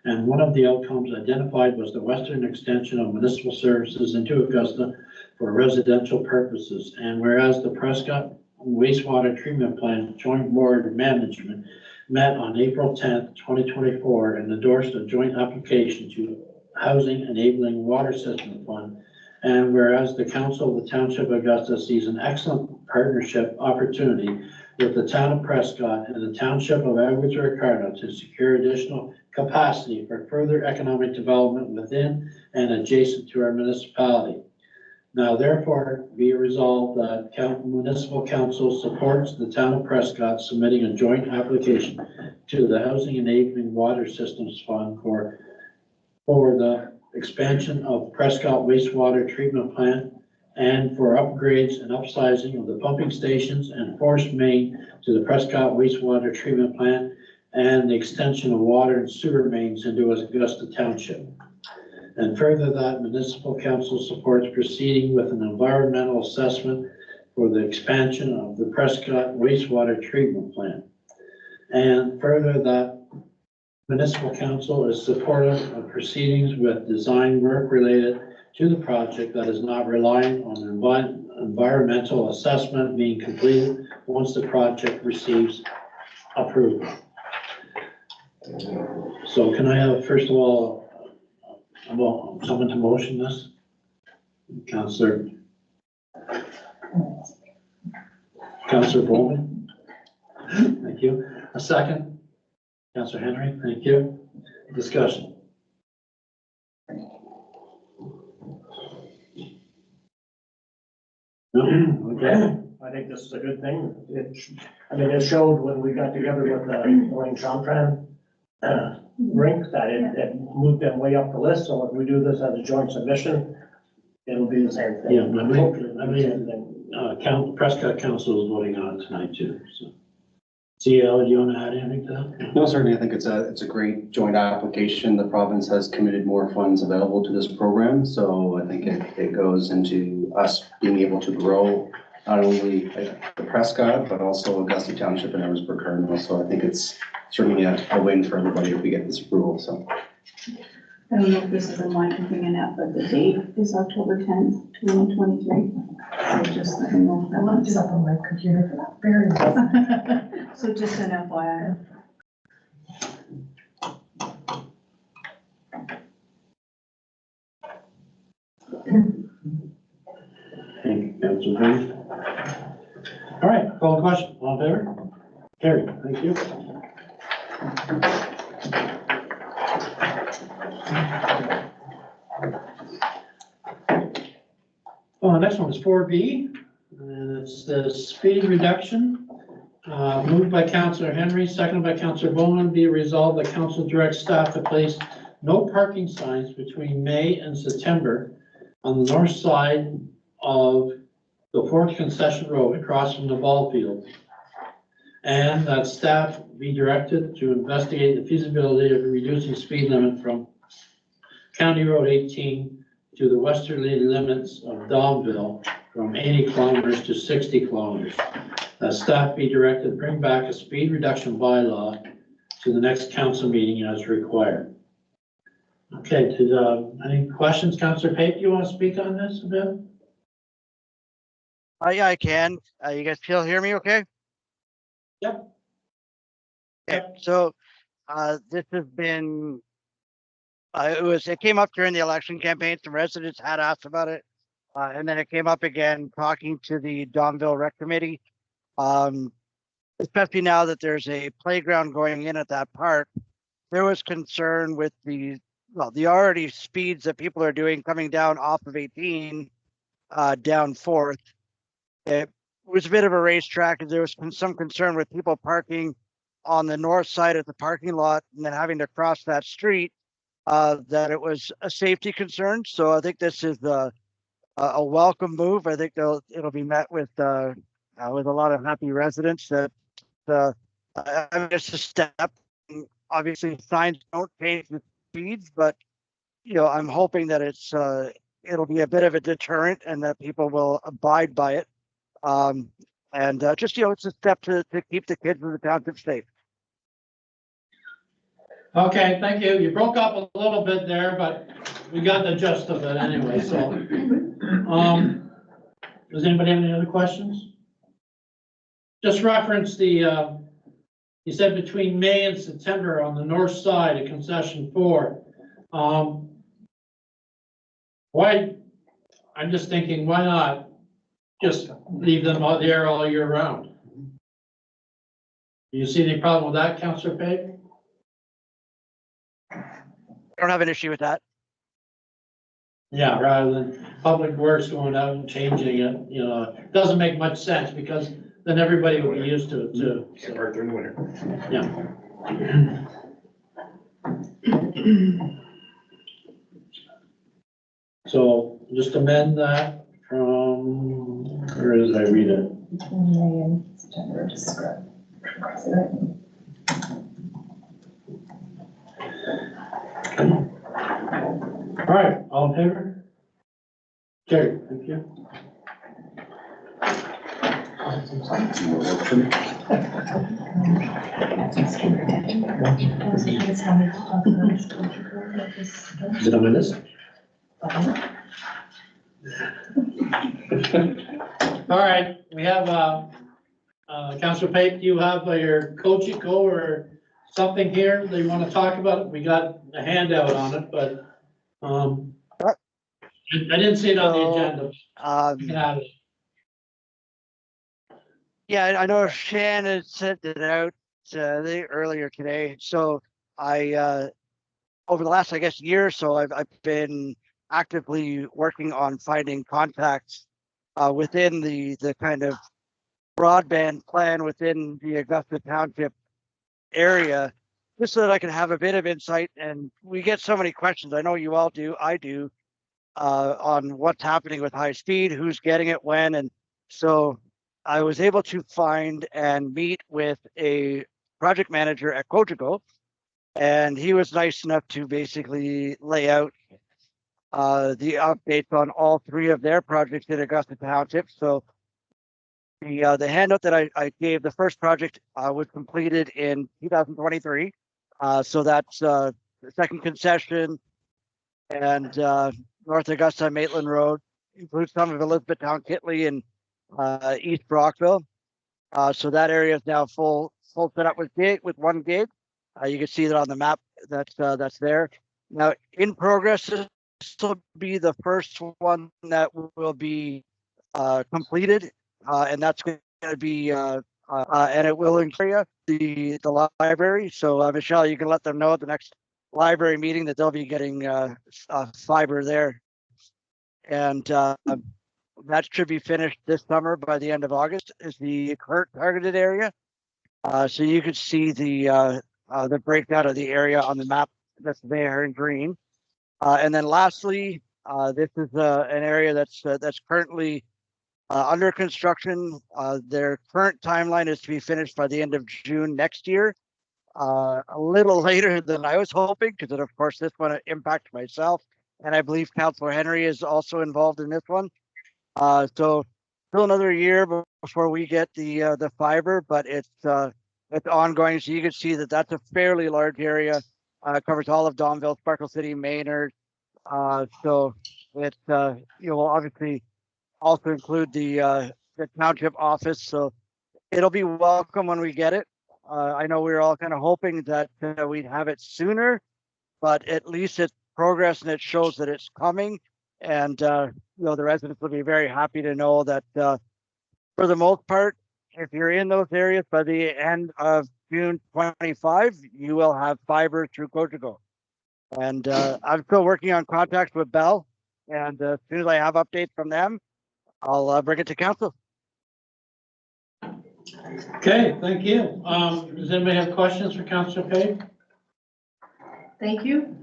and one of the outcomes identified was the western extension of municipal services into Augusta for residential purposes. And whereas the Prescott Wastewater Treatment Plant Joint Board Management met on April 10th, 2024, and endorsed a joint application to Housing Enabling Water System Fund. And whereas the Council of the Township of Augusta sees an excellent partnership opportunity with the Town of Prescott and the Township of Edwards Ricardo to secure additional capacity for further economic development within and adjacent to our municipality. Now therefore be resolved that Municipal Council supports the Town of Prescott submitting a joint application to the Housing Enabling Water Systems Fund for the expansion of Prescott Wastewater Treatment Plant and for upgrades and upsizing of the pumping stations and force main to the Prescott Wastewater Treatment Plant and the extension of water and sewer mains into Augusta Township. And further, that Municipal Council supports proceeding with an environmental assessment for the expansion of the Prescott Wastewater Treatment Plant. And further, that Municipal Council is supportive of proceedings with design work related to the project that is not reliant on environmental assessment being completed once the project receives approval. So can I have, first of all, someone to motion this? Councillor Bowman? Thank you. A second? Councillor Henry, thank you. Discussion. No? Okay. I think this is a good thing. It showed when we got together with the Wayne Chamtran rink that it moved them way up the list. So if we do this as a joint submission, it'll be the same thing. Prescott Council is voting on it tonight too, so. CL, do you want to add anything to that? No, certainly. I think it's a great joint application. The province has committed more funds available to this program. So I think it goes into us being able to grow not only the Prescott, but also Augusta Township and Edwardsburg Cardinal. So I think it's certainly a win for everybody if we get this approval, so. I don't know if this is in line with being that, but the date is October 10th, 2023. So just let me know. I looked it up on my computer for that very reason. So just an FYI. Thank you, Councilor Booth. All right, call the question. All in favor? Carried. Thank you. Well, the next one is 4B, and it's the speed reduction. Moved by Councilor Henry, seconded by Councilor Bowman. Be resolved that council directs staff to place no parking signs between May and September on the north side of the Fourth Concession Road across from the ball field. And that staff be directed to investigate the feasibility of reducing speed limit from County Road 18 to the westerly limits of Domville from 80 kilometers to 60 kilometers. That staff be directed to bring back a speed reduction bylaw to the next council meeting as required. Okay, any questions? Councilor Pate, you want to speak on this a bit? Yeah, I can. You guys still hear me okay? Yep. Okay, so this has been, it came up during the election campaign. Some residents had asked about it. And then it came up again talking to the Domville Rec Committee. Especially now that there's a playground going in at that park. there was concern with the already speeds that people are doing coming down off of 18 down 4th. It was a bit of a racetrack, and there was some concern with people parking on the north side of the parking lot and then having to cross that street, that it was a safety concern. So I think this is a welcome move. I think it'll be met with a lot of happy residents. That I mean, it's a step. Obviously, signs don't change the speeds, but I'm hoping that it'll be a bit of a deterrent and that people will abide by it. And just it's a step to keep the kids in the township safe. Okay, thank you. You broke up a little bit there, but we got the gist of it anyway, so. Does anybody have any other questions? Just reference the, you said between May and September on the north side of concession 4. Why, I'm just thinking, why not just leave them out there all year round? Do you see any problem with that, Councillor Pate? I don't have an issue with that. Yeah, rather than Public Works going out and changing it, it doesn't make much sense because then everybody will be used to it too. Get hurt during the winter. Yeah. So just amend that from, where did I read it? Between May and September, just scrub. All right, all in favor? Carry, thank you. Is it on my list? All right, we have, Councilor Pate, do you have your Cogeco or something here that you want to talk about? We got a handout on it, but, I didn't see it on the agenda. You can have it. Yeah, I know Shannon sent it out earlier today. So I, over the last, I guess, year or so, I've been actively working on finding contacts within the kind of broadband plan within the Augusta Township area, just so that I can have a bit of insight. And we get so many questions. I know you all do. I do. On what's happening with high speed, who's getting it when. And so I was able to find and meet with a project manager at Cogeco, and he was nice enough to basically lay out the updates on all 3 of their projects in Augusta Township. So the handout that I gave, the first project was completed in 2023. So that's the second concession and North Augusta Maitland Road, includes some of Elizabethtown, Kitley, and East Brockville. So that area is now full set up with 1 gig. You can see that on the map that's there. Now in progress, this will be the first one that will be completed, and that's going to be and it will include the library. So Michelle, you can let them know at the next library meeting that they'll be getting fiber there, and that should be finished this summer by the end of August is the current targeted area. So you can see the breakdown of the area on the map that's there in green. And then lastly, this is an area that's currently under construction. Their current timeline is to be finished by the end of June next year. A little later than I was hoping, because of course this one impacts myself, and I believe Councillor Henry is also involved in this one. So still another year before we get the fiber, but it's ongoing. So you can see that that's a fairly large area. Covers all of Donville, Sparkle City, Maynard. So it will obviously also include the township office. So it'll be welcome when we get it. I know we were all kind of hoping that we'd have it sooner, but at least it's progress and it shows that it's coming. And the residents will be very happy to know that for the most part, if you're in those areas by the end of June 25, you will have fiber through Cogeco. And I'm still working on contacts with Bell, and as soon as I have updates from them, I'll bring it to council. Okay, thank you. Does anybody have questions for Councillor Page? Thank you.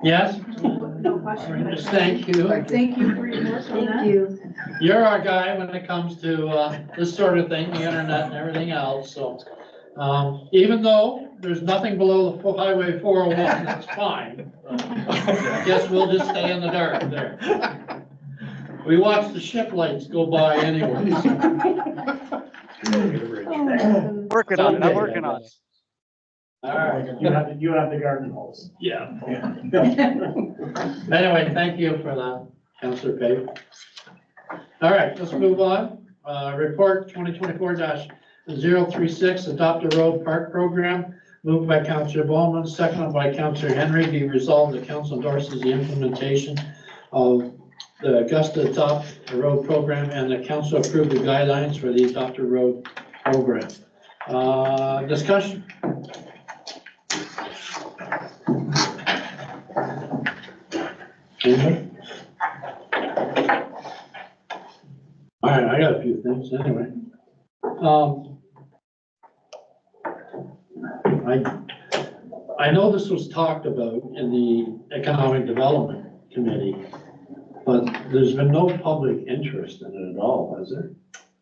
Yes? No question. Just thank you. Thank you for your work on that. Thank you. You're our guy when it comes to this sort of thing, the internet and everything else, so. Even though there's nothing below the Highway 401, that's fine. I guess we'll just stay in the dark there. We watch the ship lights go by anyways. Working on it, I'm working on it. All right, You have the garden hose. yeah. Anyway, thank you for that, Councillor Page. All right, let's move on. Report 2024-036, Adopt a Road Park Program, moved by Councillor Bowman, seconded by Councillor Henry. Be resolved, the council endorses the implementation of the Augusta Adopt a Road Program, and the council approved the guidelines for the Adopt a Road Program. Discussion. Anybody? All right, I got a few things anyway. I know this was talked about in the Economic Development Committee, but there's been no public interest in it at all, has there?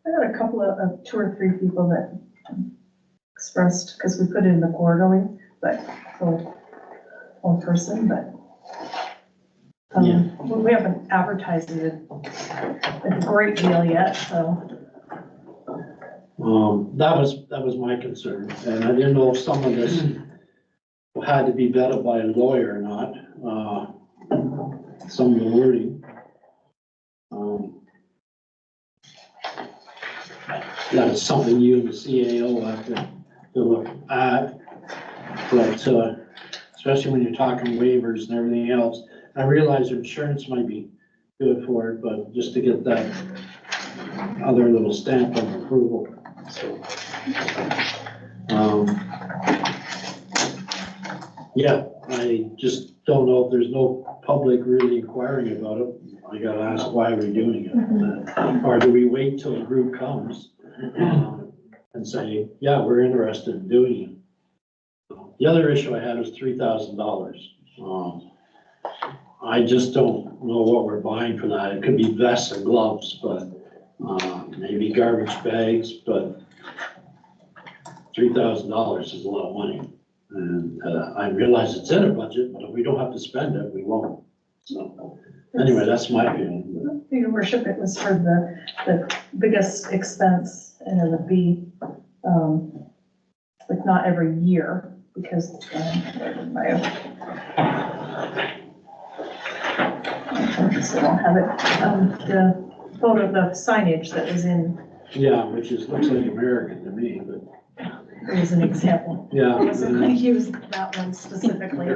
I got a couple of 2 or 3 people that expressed, because we put it in the quarterly, but for one person, but we haven't advertised it a great deal yet, so. That was my concern, and I didn't know if some of this had to be vetted by a lawyer or not, some of the wording. That is something you and the CAO have to look at, but, especially when you're talking waivers and everything else. I realize insurance might be good for it, but just to get that other little stamp of approval, so. Yeah, I just don't know if there's no public really inquiring about it. I gotta ask, why are we doing it? Or do we wait till the group comes and say, yeah, we're interested in doing it? The other issue I had was $3,000. I just don't know what we're buying for that. It could be vests and gloves, but maybe garbage bags, but $3,000 is a lot of money. And I realize it's in a budget, but if we don't have to spend it, we won't. So anyway, that's my opinion. Your worship, it was for the biggest expense, and it would be, like not every year, because, I just don't have it, the photo of the signage that was in, Yeah, which is, looks like American to me, but it was an example. yeah. I wasn't gonna use that one specifically.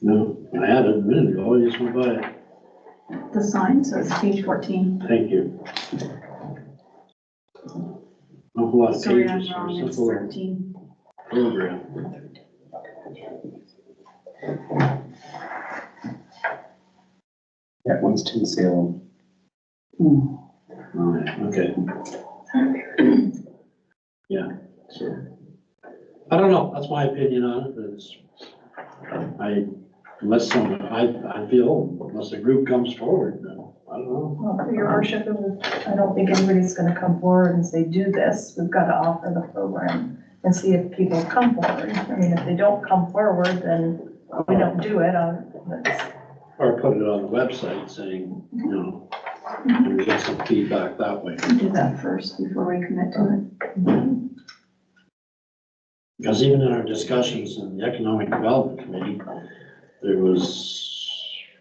No, I had it a minute ago, I just went by it. The sign, so it's page 14. Thank you. Awful lot of Sorry, pages I'm for a wrong, it's simple 13. program. That one's to Salem. All right, okay. Yeah, so, I don't know, that's my opinion on it, it's, unless someone, I feel, unless a group comes forward, then, I don't know. Well, your worship, I don't think anybody's gonna come forward and say, do this. We've got to offer the program and see if people come forward. I mean, if they don't come forward, then we don't do it. That's- Or put it on the website saying, you know, and we get some feedback that way. We do that first before we commit to it. Because even in our discussions in the Economic Development Committee, there was,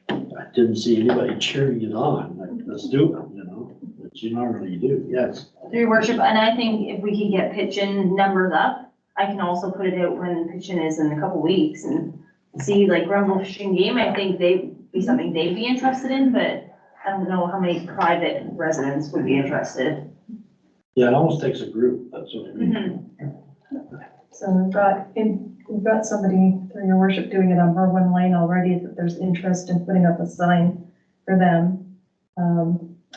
I didn't see anybody cheering it on, like, let's do it, you know? which you normally do, yes. Through your worship, and I think if we could get pitch-in numbers up, I can also put it out when pitch-in is in a couple weeks and see like Grenville Fishing Game, I think they'd be something they'd be interested in, but I don't know how many private residents would be interested. Yeah, it almost takes a group, that's what I mean. So we've got somebody through your worship doing it on Berwin Lane already, that there's interest in putting up a sign for them.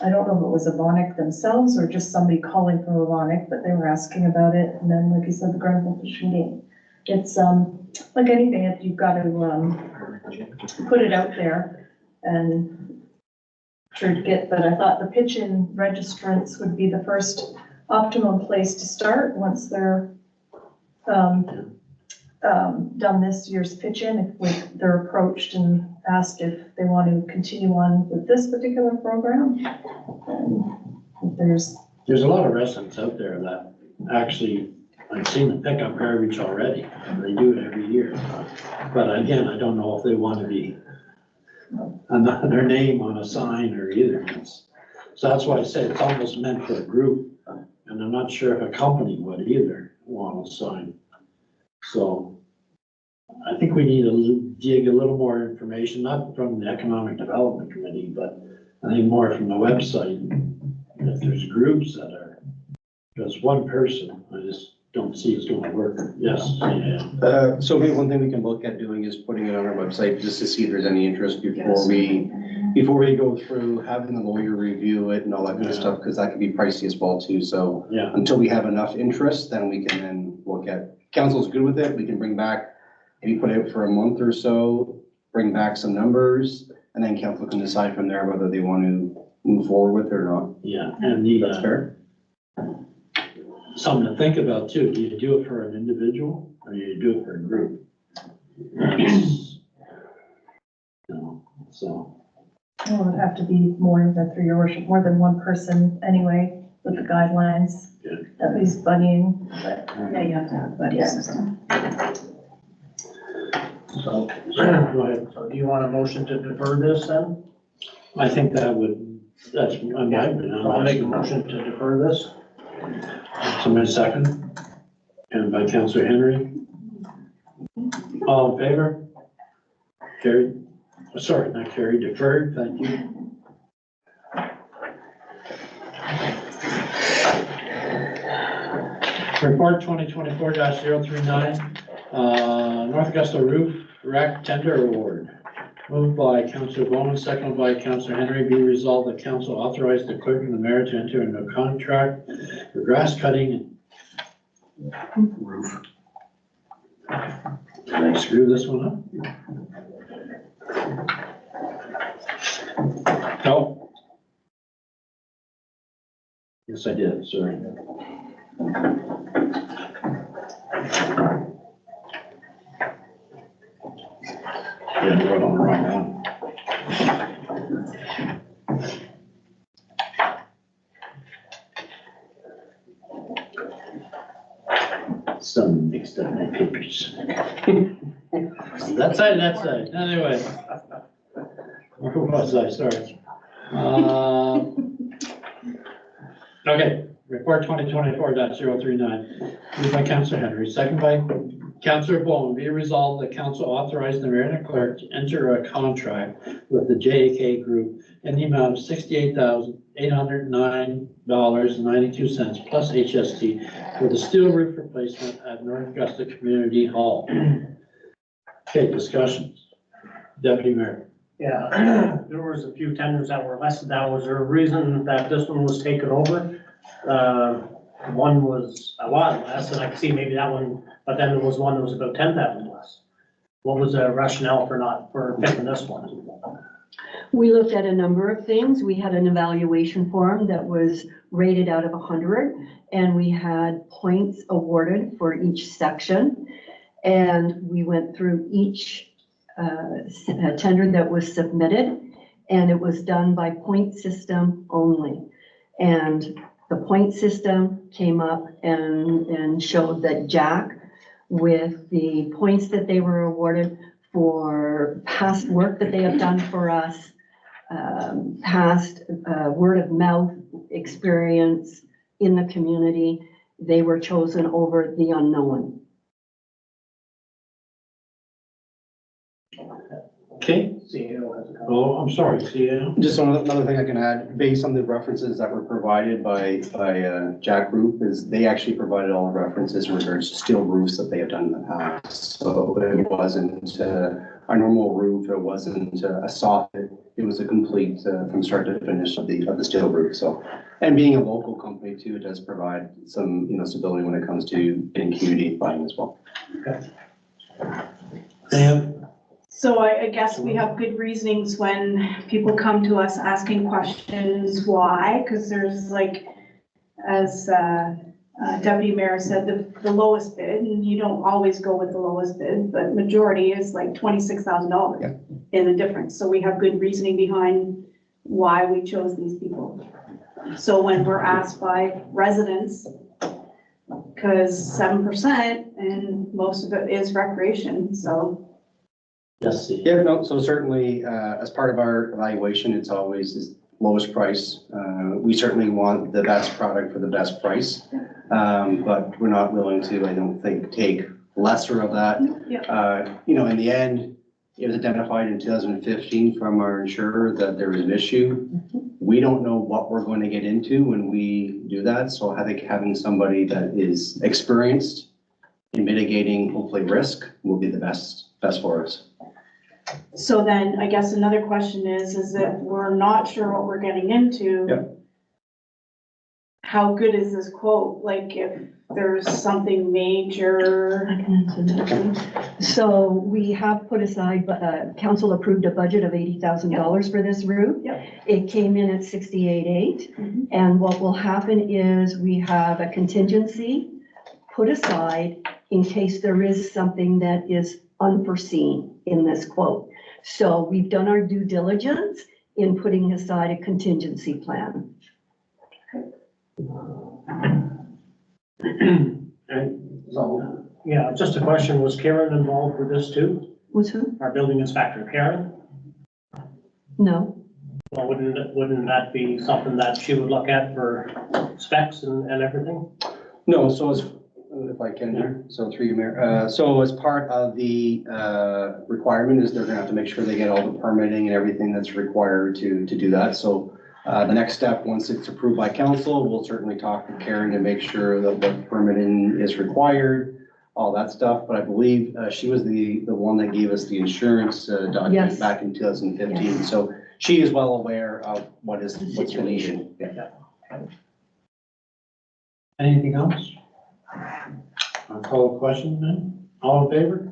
I don't know if it was Avonic themselves or just somebody calling from Avonic, but they were asking about it. And then, like you said, the Grenville Fishing Game. It's, like anything, you've got to, put it out there and try to get, but I thought the pitch-in registrants would be the first optimum place to start once they're, done this year's pitch-in, if they're approached and asked if they want to continue on with this particular program. And if There's a lot of residents out there that actually, I've seen them pick up garbage already, and they do it every year. But again, I don't know if they want to be their name on a sign or either. So that's why I say it's almost meant for a group, and I'm not sure if a company would either want a sign. So I think we need to dig a little more information, not from the Economic Development Committee, but I think more from the website. If there's groups that are, because one person, I just don't see it's going to work. Yes. Yeah. So maybe one thing we can look at doing is putting it on our website just to see if there's any interest before we go through having the lawyer review it and all that kind of stuff, because that can be pricey as well too. So Yeah. until we have enough interest, then we can then look at, council's good with it, we can bring back, maybe put it out for a month or so, bring back some numbers, and then council can decide from there whether they want to move forward with it or not. Yeah, and That's fair. something to think about too, do you do it for an individual or do you do it for a group? You know, so, Well, it would have to be more than, through your worship, more than one person anyway, with the guidelines. Good. At least buddying, but Yeah, you have to have a buddy system. So, go ahead. so do you want a motion to defer this then? I think that's, I'll make a motion to defer this. Somebody second, and by Councillor Henry. All in favor? Carried, sorry, not carried, deferred, thank you. Report 2024-039, North Augusta Roof Rack Tender Award. Moved by Councillor Bowman, seconded by Councillor Henry. Be resolved that council authorize the clerk and the mayor to enter into a contract for grass cutting and roof. Did I screw this one up? No. Yes, I did, sorry. Yeah, I wrote on the wrong one. Some mixed up my papers. That side, anyway. Where was I, sorry? Okay, report 2024-039, moved by Councillor Henry, second by Councillor Bowman. Be resolved that council authorize the mayor and the clerk to enter a contract with the JAK Group in the amount of $68,809.92 plus HST for the steel roof replacement at North Augusta Community Hall. Okay, discussions. Deputy Mayor. Yeah, there was a few tenders that were less. That was a reason that this one was taken over. One was a lot less, and I could see maybe that one, but then there was one that was about 10,000 less. What was the rationale for picking this one? We looked at a number of things. We had an evaluation form that was rated out of 100, and we had points awarded for each section. And we went through each tender that was submitted, and it was done by point system only. And the point system came up and showed that Jack, with the points that they were awarded for past work that they have done for us, past word of mouth experience in the community, they were chosen over the unknown. Okay, CEO has a comment. oh, I'm sorry, CEO. Just another thing I can add, based on the references that were provided by Jack Group, is they actually provided all the references in regards to steel roofs that they have done in the past. So it wasn't a normal roof, it wasn't a soffit, it was a complete, from start to finish of the steel roof, so. And being a local company too, it does provide some, stability when it comes to getting community buying as well. Dan? So I guess we have good reasonings when people come to us asking questions, why? Because there's like, as Deputy Mayor said, the lowest bid, and you don't always go with the lowest bid, but majority is like $26,000 in the difference. So we have good reasoning behind why we chose these people. So when we're asked by residents, because 7% and most of it is recreation, so. Yes. Yeah, no, so certainly, as part of our evaluation, it's always the lowest price. We certainly want the best product for the best price. But we're not willing to, I don't think, take lesser of that. In the end, it was identified in 2015 from our insurer that there was an issue. We don't know what we're going to get into when we do that. So I think having somebody that is experienced in mitigating, hopefully, risk will be the best for us. So then I guess another question is that we're not sure what we're getting into. Yep. How good is this quote? Like if there's something major? I can answer that. So we have put aside, council approved a budget of $80,000 for this roof. Yep. It came in at 68.8. Mhm. And what will happen is we have a contingency put aside in case there is something that is unforeseen in this quote. So we've done our due diligence in putting aside a contingency plan. So, yeah, just a question, was Karen involved with this too? Was who? Our building inspector, Karen? No. Well, wouldn't that be something that she would look at for specs and everything? No, so as, if I can here, so through you, Mayor. So as part of the requirement is they're gonna have to make sure they get all the permitting and everything that's required to do that. So the next step, once it's approved by council, we'll certainly talk to Karen to make sure that what permitting is required, all that stuff. But I believe she was the one that gave us the insurance document Yes. back in 2015. So she is well aware of what's needed. Yeah. Anything else? I'll call a question then. All in favor?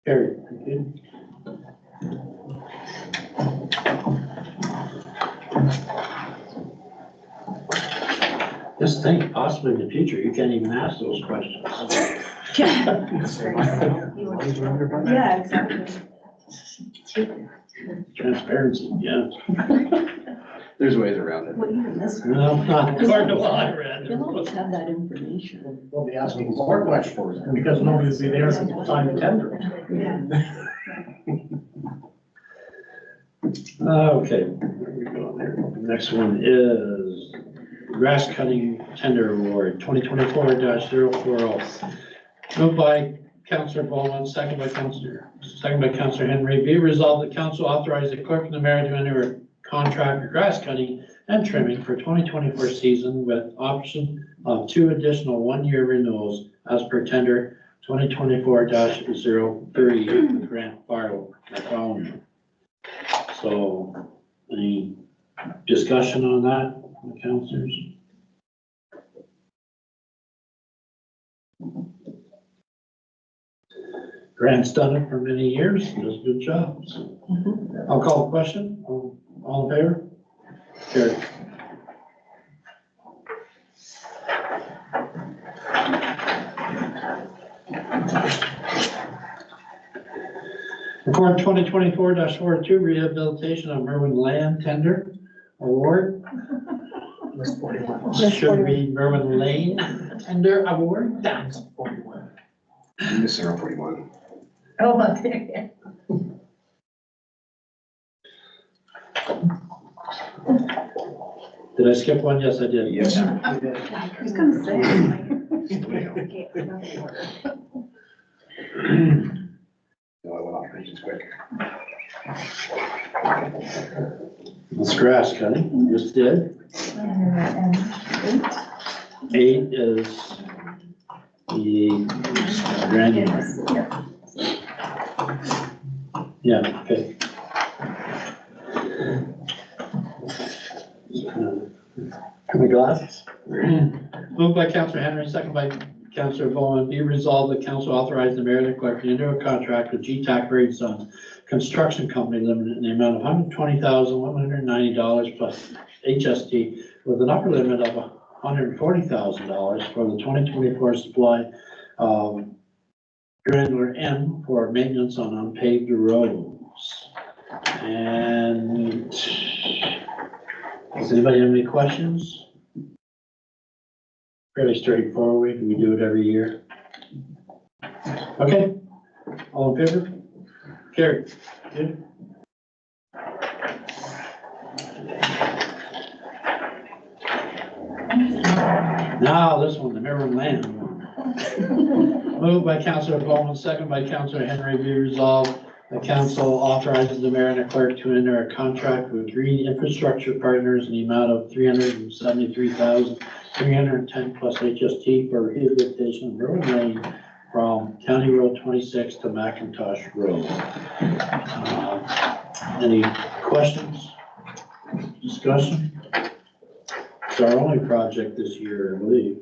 Carried. Thank you. Just think, possibly in the future, you can't even ask those questions. Yeah, exactly. Transparency, yeah. There's ways around it. Well, even this. No, not according to what I read. You'll always have that information. We'll be asking more questions because nobody will be there to sign the tender. Okay, where we go there? Next one is grass cutting tender award, 2024-040. Moved by Councillor Bowman, second by Councillor Henry. Be resolved, the council authorize the clerk and the mayor to enter a contract for grass cutting and trimming for 2024 season with option of 2 additional 1-year renewals as per tender 2024-03 with Grant Barlow. So, any discussion on that, the councilors? Grant's done it for many years, does a good job. So I'll call the question. All in favor? Carried. Report 2024-42 rehabilitation of Merwin Land Tender Award. Should be Merwin Lane Tender Award. That's 41. Miss 041. Oh, there. Did I skip one? Yes, I did. Yes. I was gonna say, okay, I'm not in order. No, I went off pages quick. That's grass cutting, just did. And 8 is the granular. Yeah, okay. Have my glasses? Moved by Counselor Henry, second by Counselor Bowen, be resolved that council authorize the mayor and the clerk to enter a contract with GTAC Brady Sons Construction Company Limited in the amount of $120,190 plus HST with an upper limit of $140,000 for the 2024 supply of granular M for maintenance on unpaved roads. And does anybody have any questions? Fairly straightforward. We do it every year. Okay. All in favor? Carried. Good. Now, this one, the Maryland land one. Moved by Councilor Bowman, second by Councilor Henry, be resolved. The council authorizes the mayor and the clerk to enter a contract with Green Infrastructure Partners in the amount of $373,310 plus HST for rehabilitation of Maryland Lane from County Road 26 to McIntosh Road. Any questions? Discussion? It's our only project this year, I believe.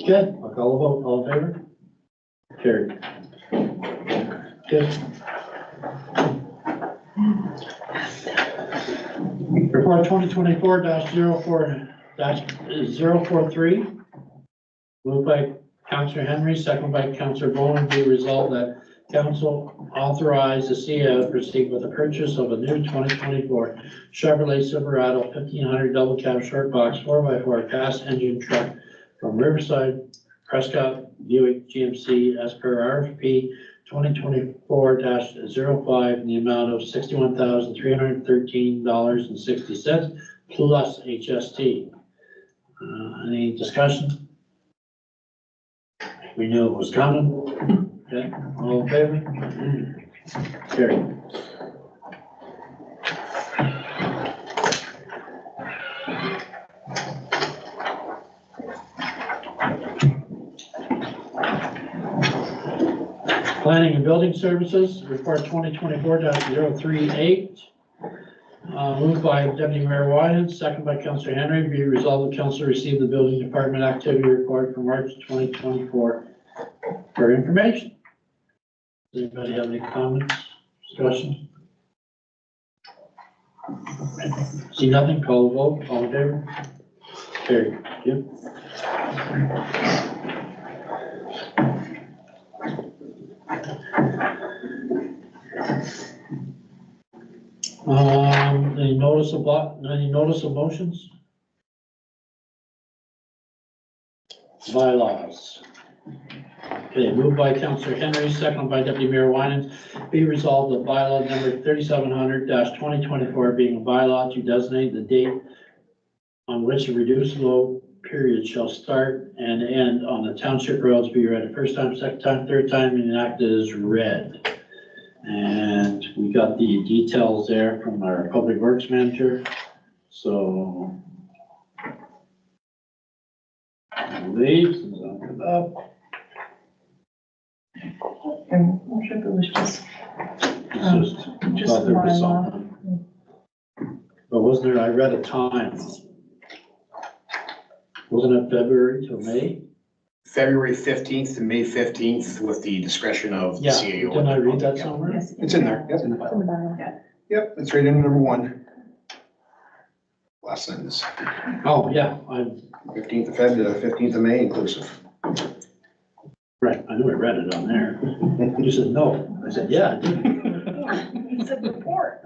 Okay, I'll call a vote. All in favor? Carried. Good. Report 2024-043. Moved by Councilor Henry, second by Councilor Bowen, be resolved that council authorize the CEO to proceed with the purchase of a new 2024 Chevrolet Silverado 1500 double cab short box 4x4 gas engine truck from Riverside Prescott Buick GMC as per RFP 2024-05 in the amount of $61,313.60 plus HST. Any discussion? We knew it was coming. Okay, all in favor? Carried. Planning and Building Services, report 2024-038. Moved by Deputy Mayor Wyden, second by Councilor Henry, be resolved the council receive the building department activity report for March 2024 for information. Does anybody have any comments, discussion? See nothing, call the vote, all in favor? Carried. Yep. Any notice of motions? Bylaws. Okay, moved by Councilor Henry, second by Deputy Mayor Wyden, be resolved that bylaw number 3700-2024 being a bylaw to designate the date on which a reduced load period shall start and end on the township roads be read first time, second time, third time, and enacted as read. And we got the details there from our public works manager. So I believe, since I'm coming up, And I'm sure it was just it's just thought there was bylaw. something. But wasn't there, I read a time. Wasn't it February to May? February 15th to May 15th with the discretion of the Yeah, CAO. didn't I read that somewhere? Yes, It's in there. Yep. It's in the bylaw. Yep, it's right in number 1. Last sentence. Oh, yeah, I, 15th of Feb to 15th of May inclusive. right, I knew I read it on there. You said no. I said, yeah, I did. It's a report.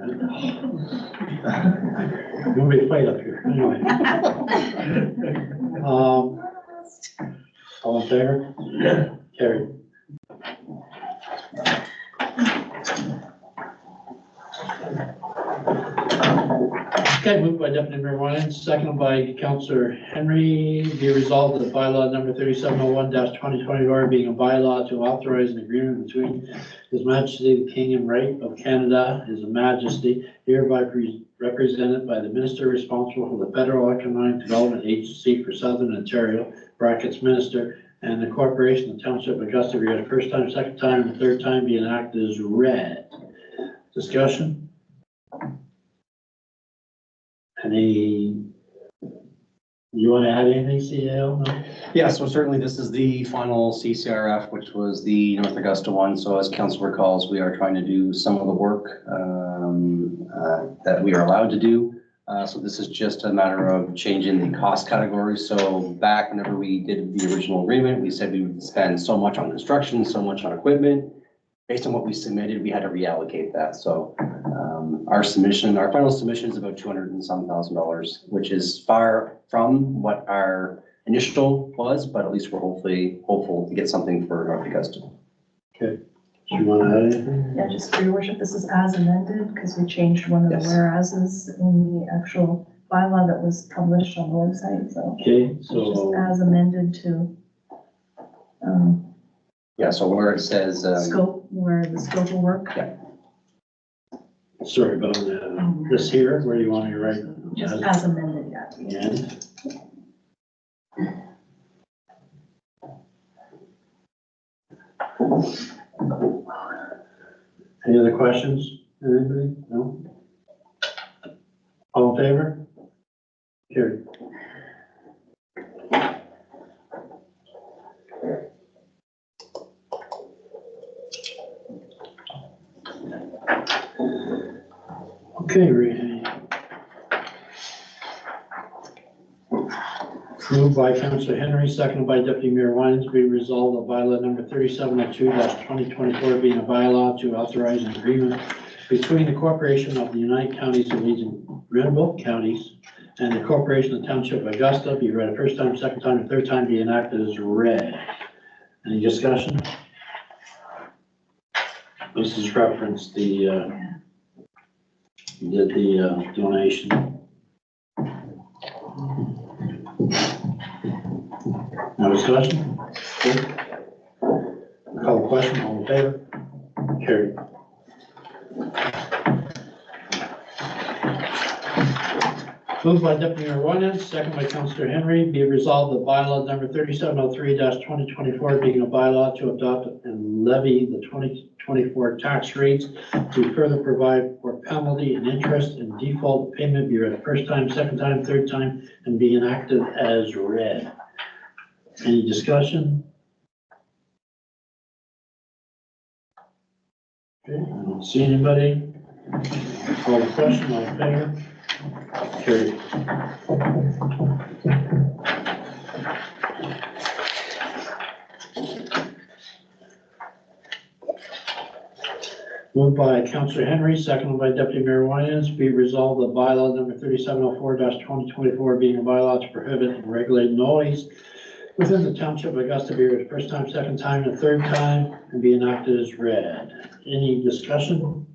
Gonna be a fight up here, anyway. All in favor? Carried. Okay, moved by Deputy Mayor Wyans, seconded by Councillor Henry. Be resolved that bylaw number 3701-2024 being a bylaw to authorize an agreement between His Majesty the King and Right of Canada, His Majesty, hereby represented by the Minister responsible for the Federal Economic Development Agency for Southern Ontario, brackets Minister, and the Corporation of Township of Augusta, be read first time, second time, and third time, be enacted as read. Discussion? Any, you want to add anything, CAO? No? Yeah, so certainly this is the final CCRF, which was the North Augusta one. So as council recalls, we are trying to do some of the work that we are allowed to do. So this is just a matter of changing the cost category. So back whenever we did the original agreement, we said we would spend so much on construction, so much on equipment. Based on what we submitted, we had to reallocate that. So our final submission is about $200 and some thousand, which is far from what our initial was, but at least we're hopeful to get something for North Augusta. Okay. Do you want to add anything? Yeah, just for your worship, this is as amended because we changed one of the Yes. whereases in the actual bylaw that was published on the website, so. Okay, It's just so, as amended to, Yeah, so where it says, scope, where the scope of work. sorry, but on this here, where do you want me to write? Just as amended, yeah. And any other questions? Anybody? No? All in favor? Carried. Okay, moved by Councillor Henry, seconded by Deputy Mayor Wyans, be resolved that bylaw number 3702-2024 being a bylaw to authorize an agreement between the Corporation of the United Counties of Region Granville Counties and the Corporation of Township of Augusta, be read first time, second time, and third time, be enacted as read. Any discussion? This is reference the donation. No discussion? Good. Call the question, all in favor? Carried. Moved by Deputy Mayor Wyans, second by Councillor Henry, be it resolved that bylaw number 3703-2024 being a bylaw to adopt and levy the 2024 tax rates to further provide for penalty and interest and default payment be read first time, second time, third time, and be enacted as read. Any discussion? Okay, I don't see anybody. Call the question, all in favor? Carried. Moved by Councillor Henry, seconded by Deputy Mayor Wyans, be resolved that bylaw number 3704-2024 being a bylaw to prohibit and regulate noise within the Township of Augusta be read first time, second time, and third time, and be enacted as read. Any discussion?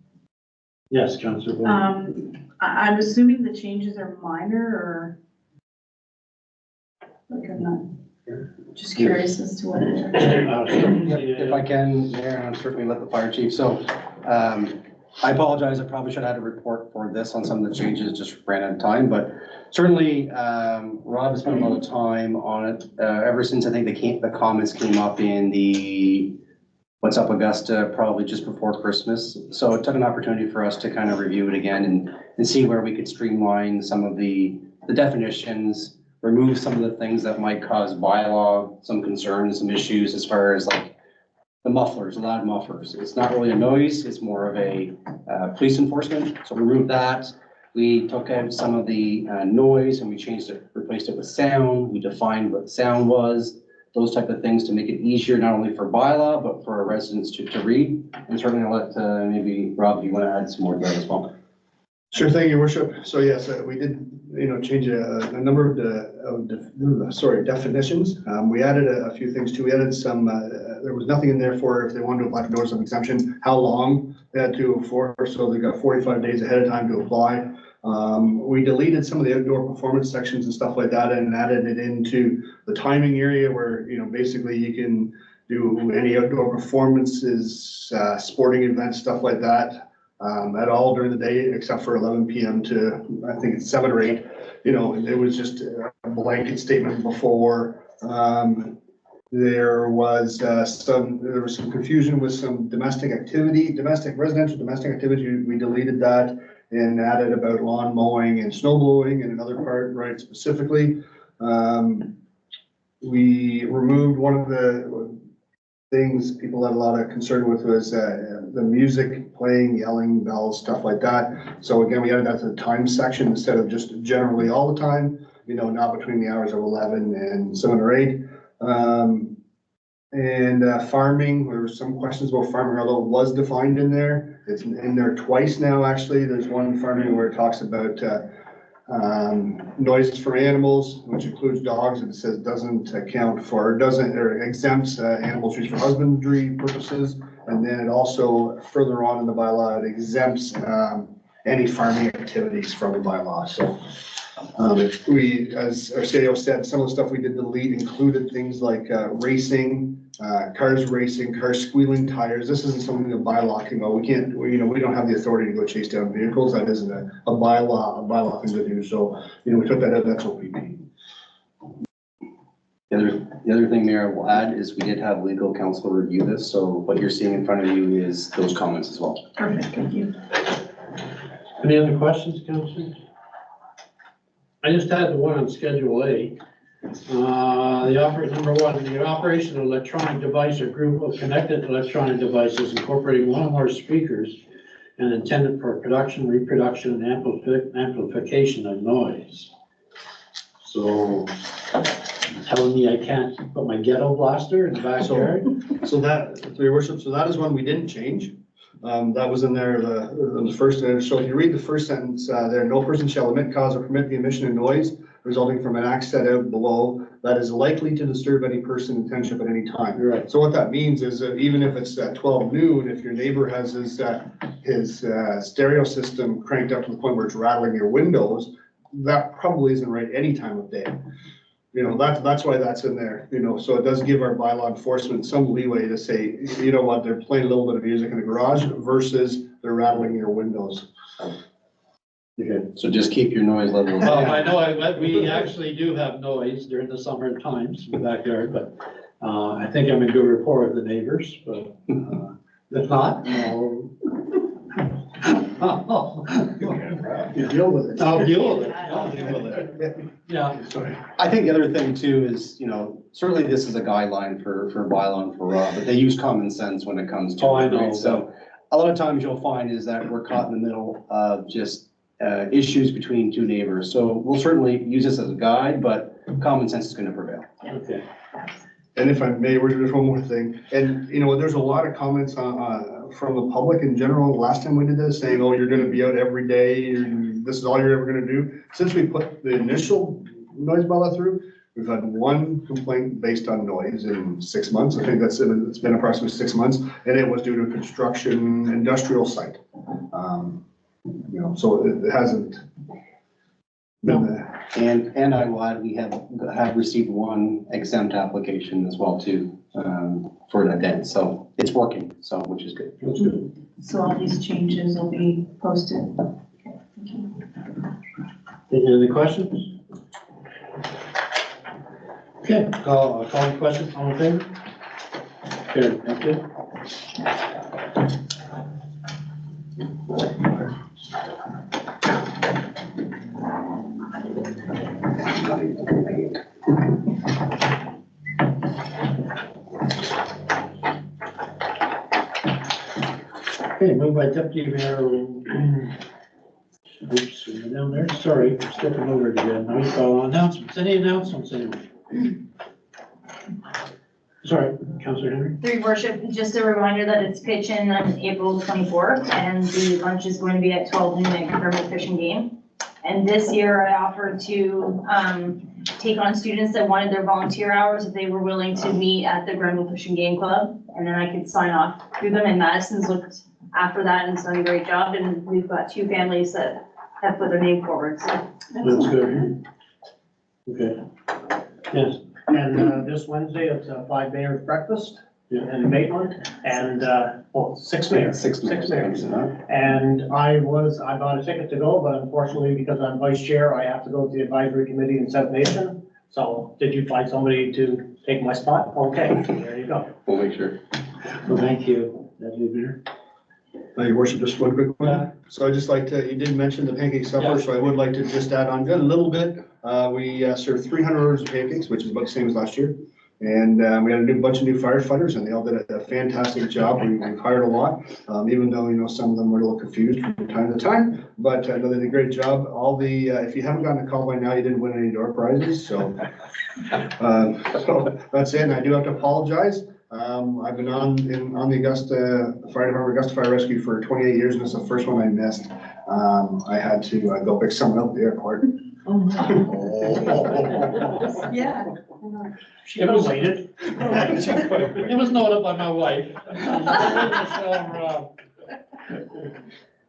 Yes, Councillor Boyd. I'm assuming the changes are minor or? Like I'm not, just curious as to what it is. if I can, Mayor, and I'm certainly let the fire chief. So I apologize. I probably should have had a report for this on some of the changes, just ran out of time, but certainly Rob has spent a lot of time on it ever since I think the comments came up in the What's Up Augusta, probably just before Christmas. So it took an opportunity for us to kind of review it again and see where we could streamline some of the definitions, remove some of the things that might cause bylaw, some concerns, some issues as far as like the mufflers, loud mufflers. It's not really a noise, it's more of a police enforcement. So we removed that. We took out some of the noise and we changed it, replaced it with sound. We defined what sound was. Those type of things to make it easier, not only for bylaw, but for our residents to read. And certainly I'll let maybe Rob, if you want to add some more to that as well. Sure thing, your worship. So yes, we did, change a number of definitions. We added a few things too. We added some, there was nothing in there for if they wanted to apply for notice of exemption, how long They had 204, so they got 45 days ahead of time to apply. We deleted some of the outdoor performance sections and stuff like that and added it into the timing area where, you know, basically you can do any outdoor performances, sporting events, stuff like that, at all during the day, except for 11 PM to, I think it's 7 or 8. You know, it was just a blanket statement before. There was some confusion with some domestic residential activity. We deleted that and added about lawn mowing and snow blowing and another part, right, specifically. We removed one of the things people had a lot of concern with was the music playing, yelling, bells, stuff like that. So again, we added that to the time section instead of just generally all the time, you know, not between the hours of 11 and 7 or 8. Farming, there were some questions about farming, although it was defined in there. It's in there twice now, actually. There's one farming where it talks about noises from animals, which includes dogs, and it says doesn't account for, or exempts animals used for husbandry purposes. And then it also, further on in the bylaw, it exempts any farming activities from the bylaw. So we, as our CEO said, some of the stuff we did delete included things like racing, cars squealing tires. This isn't something the bylaw can go. We can't, we don't have the authority to go chase down vehicles. That isn't a bylaw thing to do. So, you know, we took that out. That's OPP. The other thing, Mayor, I will add is we did have legal counsel review this. So what you're seeing in front of you is those comments as well. Perfect, thank you. Any other questions, Councilor? I just had the one on Schedule A. Number one, the operation of electronic device or group of connected electronic devices incorporating one or more speakers and intended for production, reproduction, and amplification of noise. So telling me I can't put my ghetto blaster in the backyard? So that, through your worship, so that is one we didn't change. That was in there, the first, so if you read the first sentence, there, no person shall emit, cause, or permit the emission of noise resulting from an act set out below that is likely to disturb any person in township at any time. Right. So what that means is that even if it's 12 noon, if your neighbor has his stereo system cranked up to the point where it's rattling your windows, that probably isn't right any time of day. You know, that's why that's in there, you know, so it does give our bylaw enforcement some leeway to say, you know what, they're playing a little bit of music in the garage versus they're rattling your windows. Okay. So just keep your noise level. I know, we actually do have noise during the summer times in the backyard, but I think I'm in good rapport with the neighbors, but if not, You deal with it. I'll deal with it. Yeah. I think the other thing too is, you know, certainly this is a guideline for bylaw and for Rob, but they use common sense when it comes to. Oh, I it, know. right? So a lot of times you'll find is that we're caught in the middle of just issues between two neighbors. So we'll certainly use this as a guide, but common sense is going to prevail. Okay. And if I may, there's one more thing. And, you know, there's a lot of comments from the public in general. Last time we did this, saying, oh, you're going to be out every day. This is all you're ever going to do. Since we put the initial noise bylaw through, we've had one complaint based on noise in 6 months. I think it's been approximately 6 months. And it was due to a construction industrial site. You know, so it hasn't been there. And I will add, we have received one exempt application as well too, for an event. So it's working, so which is good. That's good. So all these changes will be posted. Okay, thank you. Any other questions? Okay, call the question, all in favor? Good, thank you. Okay, moved by Deputy Mayor. Oops, we're down there, sorry, I'm stepping over it again. Now we call announcements, any announcements, anyone? Sorry, Councilor Henry. Through your worship, just a reminder that it's pitch-in on April 24th, and the lunch is going to be at 12 noon at Government Fish and Game. And this year I offered to take on students that wanted their volunteer hours if they were willing to meet at the Grenville Fish and Game Club, and then I could sign off through them. And Madison's looked after that and it's done a great job. And we've got 2 families that have put their name forward, so. That's good. Okay. Yes, And this Wednesday, it's a 5 mayors breakfast in Maitland, and, 6 mayors. Six mayors. And I bought a ticket to go, but unfortunately, because I'm vice chair, I have to go to the advisory committee in Seventh Nation. So did you find somebody to take my spot? Okay, there you go. We'll make sure. well, thank you, Deputy Mayor. Your worship, just one quick one. So I'd just like to, you did mention the pancake supper, so I would like to just add on a little bit. We served 300 orders of pancakes, which is about the same as last year. And we had a bunch of new firefighters and they all did a fantastic job. We've hired a lot, even though, you know, some of them were a little confused from time to time. But no, they did a great job. All the, if you haven't gotten a call by now, you didn't win any door prizes, so. So that's it. And I do have to apologize. I've been on the Augusta Fire Department, Augusta Fire Rescue for 28 years, and it's the first one I missed. I had to go pick someone up at the airport. Yeah. She was waited. It was noted by my wife.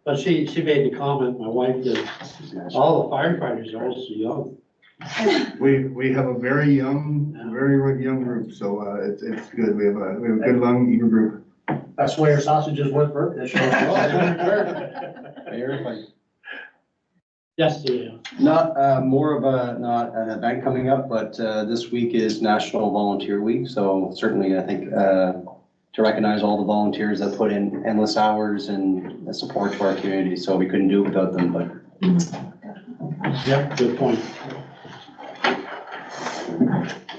But she made the comment, my wife did, all the firefighters are also young. We have a very young group, so it's good. We have a good long even group. That's where sausages work for this year. Mayor, if I Yes, yeah. Not, more of not an event coming up, but this week is National Volunteer Week, so certainly I think to recognize all the volunteers that put in endless hours and support to our community, so we couldn't do it without them, but. Yep, good point.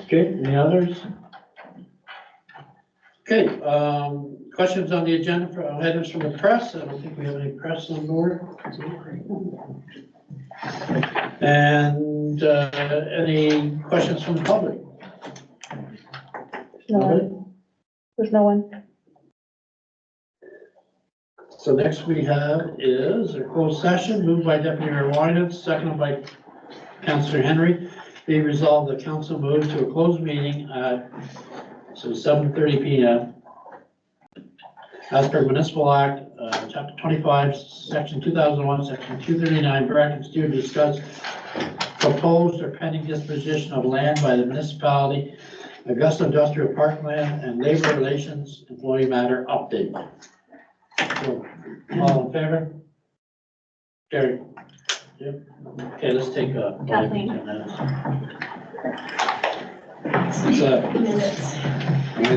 Okay, any others? Okay, questions on the agenda for items from the press? I don't think we have any press on board. And any questions from the public? No, there's no one. So next we have is a closed session moved by Deputy Mayor Winans, seconded by Councillor Henry. Be resolved, the council moves to a closed meeting at 7:30 p.m. As per Municipal Act, Chapter 25, Section 2001, Section 239, brackets 2, discuss proposed or pending disposition of land by the municipality, Augusta Industrial Parkland, and labor relations employee matter update. So, all in favor? Carried. Yep. Okay, let's take a. Kathleen. 10 minutes. So, Minutes.